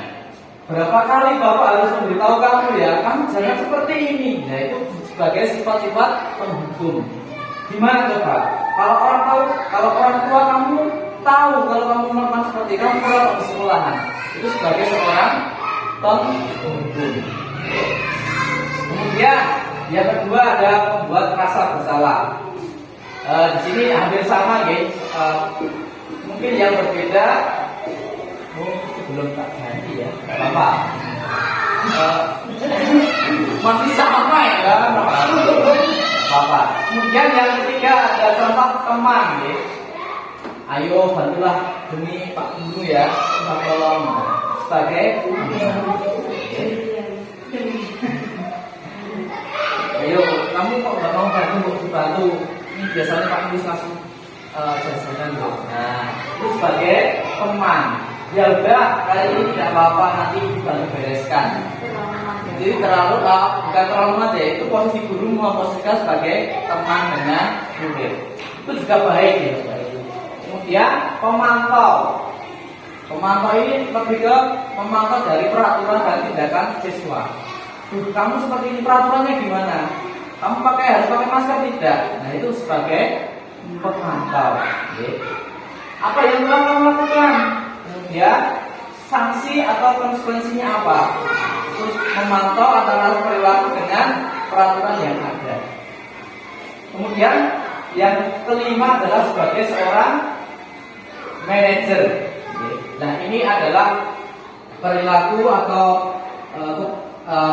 [SPEAKER 1] berapa kali Bapak harus memberitahu kamu ya, kamu jangan seperti ini. Nah, itu sebagai sifat-sifat penghukum. Gimana coba? Kalau orang tua kamu tahu kalau kamu melakukan seperti kamu pulang ke sekolahan, itu sebagai seorang penghukum. Kemudian yang kedua ada membuat rasa bersalah. Di sini hampir sama, guys. Mungkin yang berbeda, belum tak ganti ya, nggak apa-apa. Masih sama ya, nggak apa-apa. Kemudian yang ketiga ada contoh teman, guys. Ayo bantulah demi Pak Guru ya, minta tolong sebagai ayo, kamu kok nggak mau bantu? Ini biasanya Pak Guru ngasih jajanan loh. Nah, itu sebagai teman. Ya udah, kali ini tidak apa-apa, nanti bantu bereskan. Jadi bukan terlalu mati ya. Itu posisi guru memposisikan sebagai teman dengan murid. Itu juga baik ya. Kemudian pemantau. Pemantau ini lebih ke memantau dari peraturan dan tindakan siswa. Kamu seperti ini, peraturannya gimana? Kamu harus pakai masker tidak? Nah, itu sebagai pemantau. Apa yang telah kamu lakukan? Kemudian sanksi atau konsekuensinya apa? Terus memantau antara perilaku dengan peraturan yang ada. Kemudian yang kelima adalah sebagai seorang manajer. Nah, ini adalah perilaku atau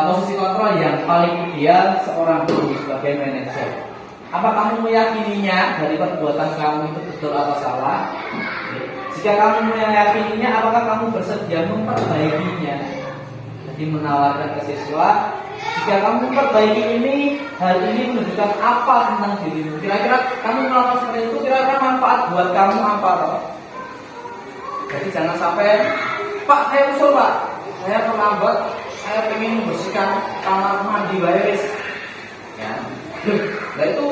[SPEAKER 1] posisi kontrol yang paling ideal seorang guru sebagai manajer. Apa kamu meyakininya dari perbuatan kamu itu betul atau salah? Jika kamu meyakininya, apakah kamu bersedia memperbaikinya? Jadi menawarkan ke siswa, jika kamu memperbaiki ini, hal ini menunjukkan apa tentang dirimu? Kira-kira kamu melakukan seperti itu, kira-kira manfaat buat kamu apa? Toh? Jadi jangan sampai, Pak, saya usul Pak, saya terlambat, saya ingin membersihkan kamar mandi baris. Ya. Nah itu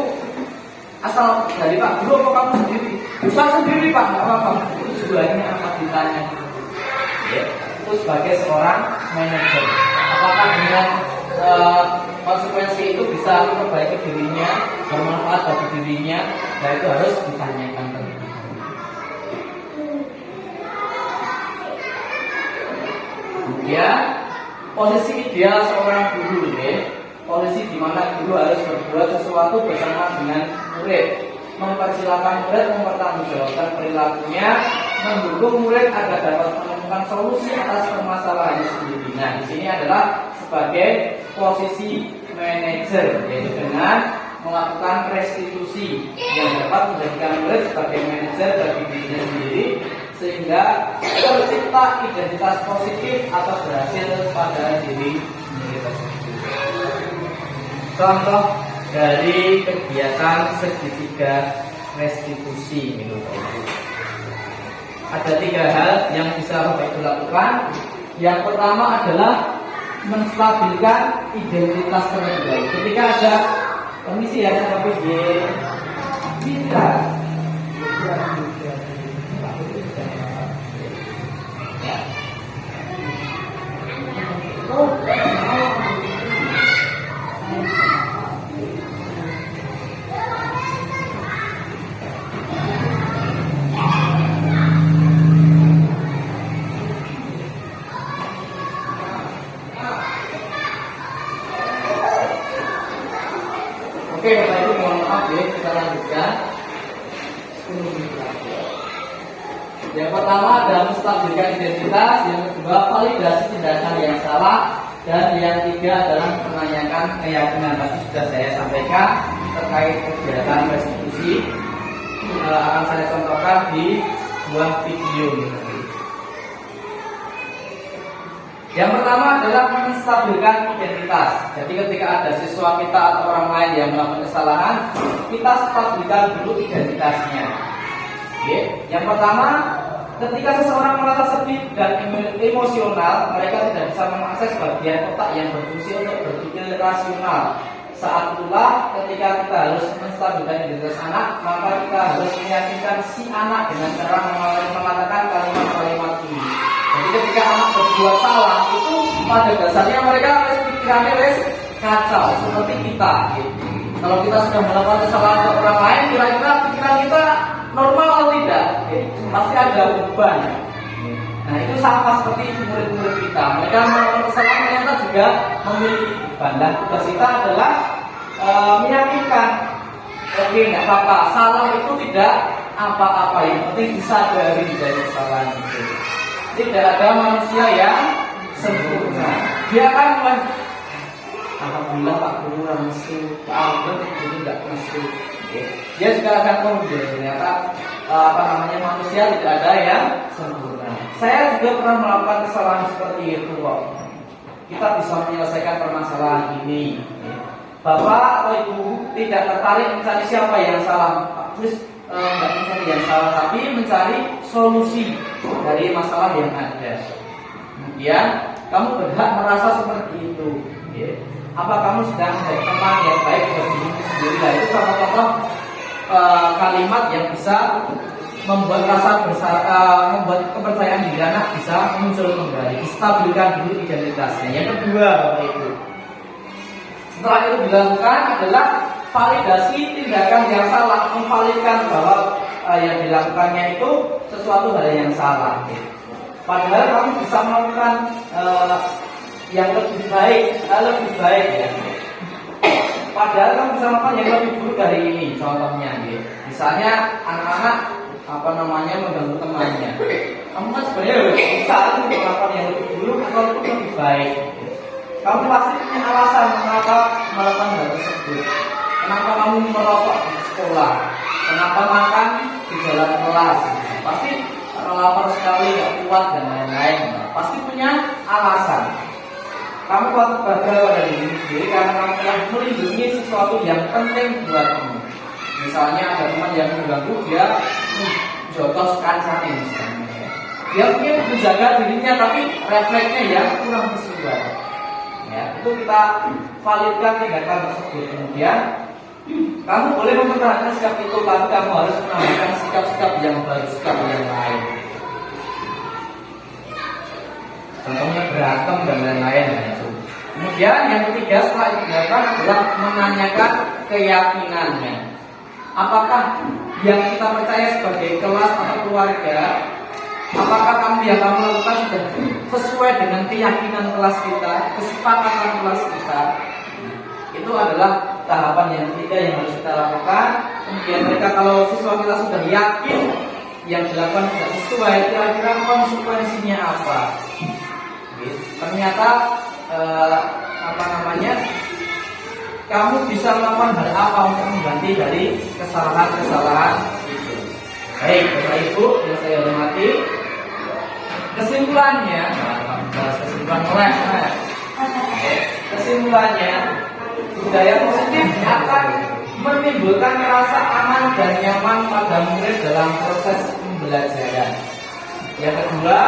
[SPEAKER 1] asal dari Pak Guru apa kamu sendiri? Usaha sendiri Pak, nggak apa-apa. Itu sebenarnya apa ditanya? Ya. Itu sebagai seorang manajer. Apakah dengan konsekuensi itu bisa memperbaiki dirinya, bermanfaat bagi dirinya, dan itu harus ditanyakan terlebih dahulu. Kemudian posisi ideal seorang guru, posisi di mana guru harus berbuat sesuatu bersama dengan murid, mempersilahkan murid mempertanggungjawabkan perilakunya, mendukung murid agar dapat menemukan solusi atas permasalahannya sendiri. Nah, di sini adalah sebagai posisi manajer, yaitu dengan melakukan restitusi yang dapat menjadikan murid sebagai manajer bagi dirinya sendiri, sehingga tercipta identitas positif atau berhasil pada diri murid tersebut. Contoh dari kegiatan segitiga restitusi menurut Ibu, ada 3 hal yang bisa Bapak Ibu lakukan. Yang pertama adalah menstabilkan identitas terlebih dahulu. Ketika ada komisi ya, seperti kita Oke, Bapak Ibu, mohon maaf ya, kita lanjutkan. Yang pertama adalah menstabilkan identitas, yang kedua validasi tindakan yang salah, dan yang ketiga adalah menanyakan keyakinan. Tadi sudah saya sampaikan terkait kegiatan restitusi, akan saya contohkan di sebuah video ini. Yang pertama adalah menstabilkan identitas. Jadi ketika ada siswa kita atau orang lain yang melakukan kesalahan, kita stabilkan dulu identitasnya. Oke. Yang pertama, ketika seseorang merasa sedih dan emosional, mereka tidak bisa mengakses bagian otak yang berfungsi untuk berpikir rasional. Saat itulah ketika kita harus menstabilkan identitas anak, maka kita harus meyakinkan si anak dengan cara mengatakan kalimat-kalimat ini. Jadi ketika anak berbuat salah, itu pada dasarnya mereka pikirannya kacau seperti kita. Gitu. Kalau kita sudah melakukan kesalahan ke orang lain, kira-kira pikiran kita normal atau tidak? Gitu. Pasti ada beban. Nah, itu sama seperti murid-murid kita. Mereka melakukan kesalahan ternyata juga memiliki beban. Dan tugas kita adalah meyakinkan, oke, nggak apa-apa, salah itu tidak apa-apa, yang penting disadari dari kesalahan itu. Tidak ada manusia yang sempurna. Dia kan alhamdulillah Pak Guru langsung, Pak Albert itu tidak masuk. Dia juga akan kemudian ternyata manusia tidak ada yang sempurna. Saya juga pernah melakukan kesalahan seperti itu kok. Kita bisa menyelesaikan permasalahan ini. Bapak atau Ibu tidak tertarik mencari siapa yang salah, terus nggak mencari yang salah, tapi mencari solusi dari masalah yang ada. Kemudian kamu berhak merasa seperti itu. Apa kamu sedang menjadi teman yang baik bagi diri sendiri? Nah, itu contoh-contoh kalimat yang bisa membuat membuat kepercayaan diri anak bisa muncul kembali. Stabilkan dulu identitasnya. Yang kedua, Bapak Ibu, setelah itu dilakukan adalah validasi tindakan yang salah, memvalidkan bahwa yang dilakukannya itu sesuatu hal yang salah. Padahal kamu bisa melakukan yang lebih baik ya. Padahal kamu bisa melakukan yang lebih buruk dari ini. Contohnya, misalnya anak-anak mengganggu temannya. Kamu kan sebenarnya bisa melakukan yang lebih buruk atau lebih baik. Kamu pasti punya alasan mengapa melakukan hal tersebut. Kenapa kamu merokok di sekolah? Kenapa makan di dalam kelas? Pasti karena lapar sekali, gak kuat dan lain-lain. Pasti punya alasan. Kamu patut bangga pada diri sendiri karena kamu telah melindungi sesuatu yang penting buat kamu. Misalnya ada teman yang mengganggu, dia jotos kancane misalnya. Dia mungkin menjaga dirinya tapi refleksnya yang kurang sesuai. Ya, itu kita validkan tindakan tersebut. Kemudian kamu boleh mempertahankan sikap itu, tapi kamu harus menambahkan sikap-sikap yang baru, sikap yang lain. Contohnya berantem dan lain-lain. Kemudian Kemudian yang ketiga setelah itu dilakukan adalah menanyakan keyakinannya. Apakah yang kita percaya sebagai kelas atau keluarga, apakah yang kamu lakukan sudah sesuai dengan keyakinan kelas kita, kesepakatan kelas kita? Itu adalah tahapan yang ketiga yang harus kita lakukan. Kemudian mereka kalau siswa kita sudah yakin yang dilakukan tidak sesuai, kira-kira konsekuensinya apa? Ternyata kamu bisa melakukan hal apa untuk mengganti dari kesalahan-kesalahan itu. Baik, Bapak Ibu yang saya hormati, kesimpulannya, kesimpulannya, budaya positif akan menimbulkan rasa aman dan nyaman pada murid dalam proses pembelajaran. Yang kedua,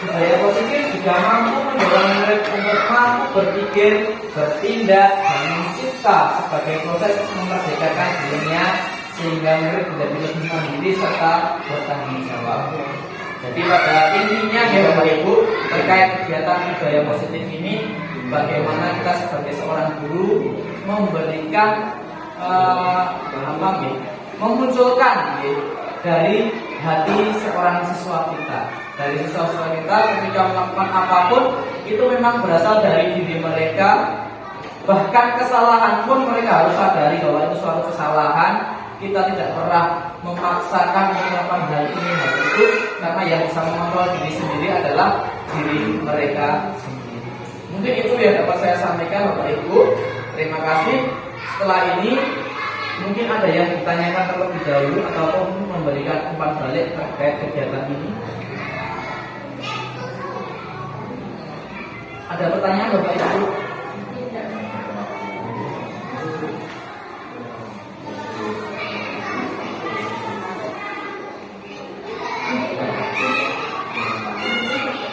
[SPEAKER 1] budaya positif juga mampu mendorong murid untuk mampu berpikir, bertindak, dan mencipta sebagai proses memerdekakan dirinya sehingga murid menjadi lebih mandiri serta bertanggung jawab. Jadi pada intinya ya Bapak Ibu, terkait kegiatan budaya positif ini, bagaimana kita sebagai seorang guru memberikan memunculkan dari hati seorang siswa kita. Dari siswa-siswa kita ketika melakukan apapun itu memang berasal dari diri mereka. Bahkan kesalahan pun mereka harus sadari bahwa itu suatu kesalahan. Kita tidak pernah memaksakan melakukan hal ini hal itu, karena yang bisa mengontrol diri sendiri adalah diri mereka sendiri. Mungkin itu yang dapat saya sampaikan Bapak Ibu. Terima kasih. Setelah ini mungkin ada yang ditanyakan terlebih dahulu ataupun memberikan umpan balik terkait kegiatan ini. Ada pertanyaan Bapak Ibu?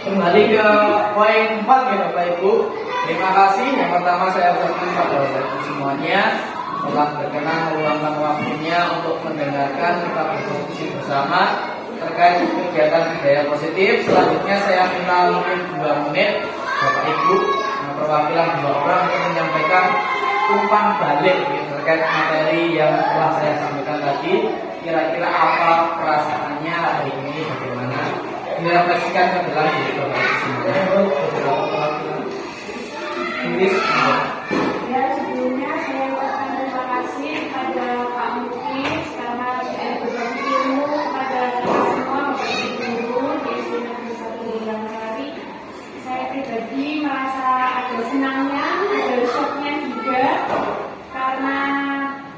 [SPEAKER 1] Kembali ke poin 4 ya Bapak Ibu. Terima kasih. Yang pertama saya ucapkan kepada Bapak Ibu semuanya telah berkenan meluangkan waktunya untuk mendengarkan kita berdiskusi bersama terkait kegiatan budaya positif. Selanjutnya saya minta mungkin 2 menit Bapak Ibu perwakilan 2 orang untuk menyampaikan umpan balik terkait materi yang telah saya sampaikan tadi. Kira-kira apa perasaannya hari ini, bagaimana direfleksikan ke dalam diri Bapak Ibu semuanya. Beberapa perwakilan.
[SPEAKER 4] Ya, sebelumnya saya ucapkan terima kasih kepada Pak Mukis karena sudah berbagi ilmu kepada kita semua, berbagi guru di SD Negeri 1 Boyolali. Saya pribadi merasa ada senangnya, ada shocknya juga, karena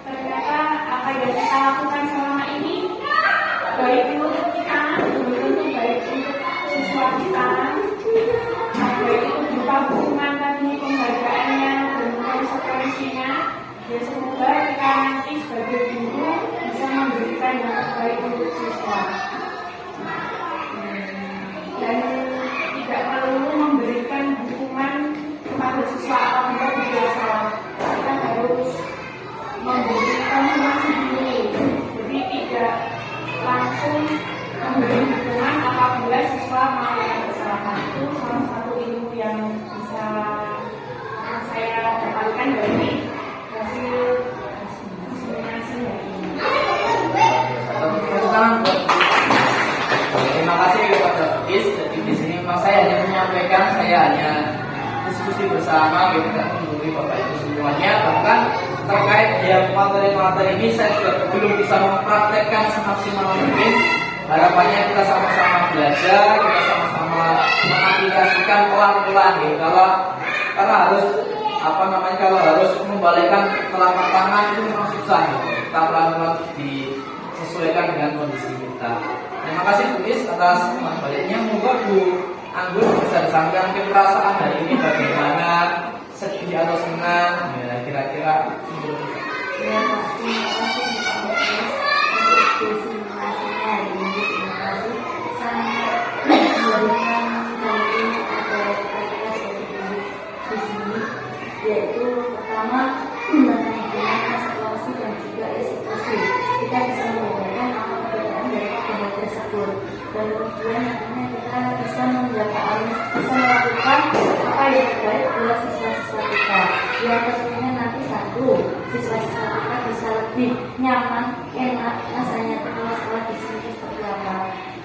[SPEAKER 4] ternyata apa yang kita lakukan selama ini baik untuk kita, belum tentu baik untuk siswa kita. Baik itu berupa hukuman tadi, penghargaannya dan konsekuensinya. Ya semoga kita nanti sebagai guru bisa memberikan yang terbaik untuk siswa. Dan tidak perlu memberikan hukuman kepada siswa apabila tidak salah. Kita harus memberikan konfirmasi dulu. Jadi tidak langsung memberi hukuman apabila siswa melakukan kesalahan. Itu salah satu ilmu yang bisa saya dapatkan dari hasil simulasi hari ini.
[SPEAKER 1] Terima kasih kepada Is. Jadi di sini memang saya hanya menyampaikan, saya hanya diskusi bersama gitu kan, menghubungi Bapak Ibu semuanya. Bahkan terkait yang materi-materi ini saya juga belum bisa mempraktekkan semaksimal mungkin. Harapannya kita sama-sama belajar, kita sama-sama mengaplikasikan pelan-pelan gitu. Karena harus kalau harus membalikkan telapak tangan itu memang susah gitu. Kita pelan-pelan disesuaikan dengan kondisi kita. Terima kasih Bu Is atas baliknya. Moga Bu Anggun bisa disampaikan mungkin perasaan hari ini bagaimana, sedih atau senang, ya kira-kira.
[SPEAKER 3] Ya Pak, terima kasih Pak Mukis untuk simulasinya hari ini. Terima kasih, sangat memberikan hari ini ada kita sebagai guru di sini, yaitu pertama tentang hubungan eksekusi dan juga eksekusi. Kita bisa membedakan apa perbedaan dari kedua tersebut, dan kemudian nantinya kita bisa melakukan apa yang terbaik buat siswa-siswa kita. nyaman, enak, rasanya kalau sekolah di sini seperti apa.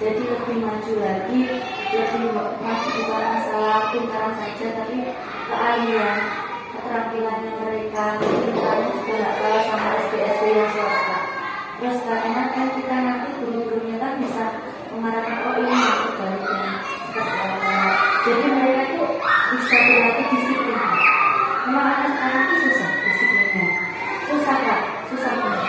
[SPEAKER 3] Jadi lebih maju lagi, lebih maju bukan masalah pintaran saja, tapi keahlian, keterampilannya mereka. Pintarannya juga nggak kalah sama SD yang swasta. Terus karena kan kita nanti guru-gurunya kan bisa mengarahkan oh ini yang terbaiknya seperti apa. Jadi mereka itu bisa berlatih disiplin. Memang anak sekarang itu susah disiplinnya, susah kak, susah banget.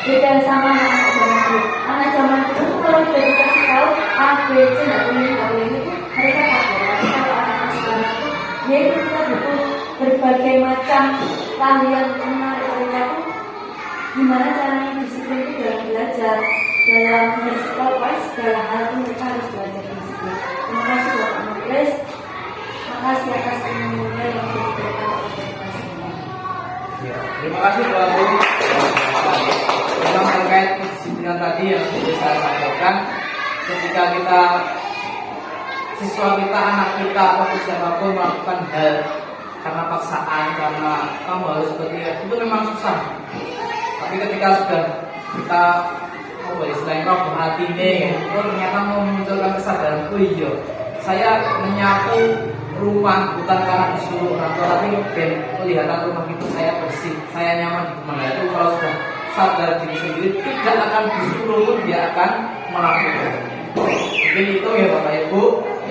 [SPEAKER 3] Beda sama anak zaman dulu. Anak zaman dulu kalau udah dikasih tahu A, B, C nggak boleh itu mereka takut. Tapi kalau anak sekarang itu, ya itu kita butuh berbagai macam keahlian menarik mereka tuh. Gimana caranya disiplin itu dalam belajar, dalam bersekolah, segala hal itu mereka harus belajar disiplin. Terima kasih Bapak Muklis. Makasih atas ilmunya yang diberikan oleh kita semua.
[SPEAKER 1] Ya, terima kasih Pak Bu. Memang terkait kedisiplinan tadi yang sudah saya sampaikan, ketika kita siswa kita, anak kita atau siapapun melakukan hal karena paksaan, karena kamu harus seperti itu memang susah. Tapi ketika sudah kita selain roh hati ini, ternyata memunculkan kesadaran, oh iya, saya menyapu rumah bukan karena disuruh orang tua, tapi kelihatan rumah itu saya bersih, saya nyaman di rumah itu. Kalau sudah sadar diri sendiri, tidak akan disuruh, dia akan melakukan. Mungkin itu ya Bapak Ibu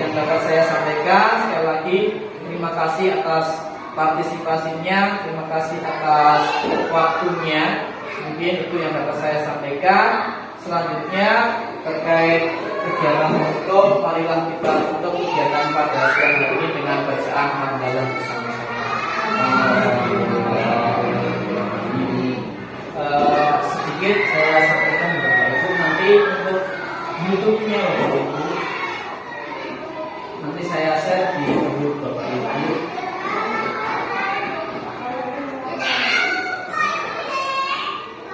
[SPEAKER 1] yang dapat saya sampaikan. Sekali lagi terima kasih atas partisipasinya, terima kasih atas waktunya. Mungkin itu yang dapat saya sampaikan. Selanjutnya terkait kegiatan untuk, marilah kita tutup kegiatan pada siang hari ini dengan bacaan hamdalah bersama-sama. Sedikit saya sampaikan Bapak Ibu, nanti untuk YouTube-nya Bapak Ibu, nanti saya share di grup Bapak Ibu.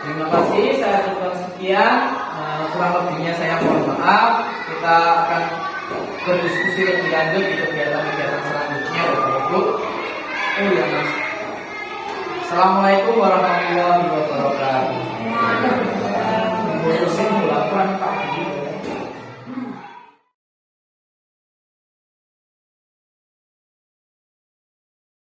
[SPEAKER 1] Terima kasih, saya cukupkan sekian. Kurang lebihnya saya mohon maaf. Kita akan berdiskusi lebih lanjut di kegiatan-kegiatan selanjutnya Bapak Ibu. Oh ya Mas. Assalamualaikum warahmatullahi wabarakatuh.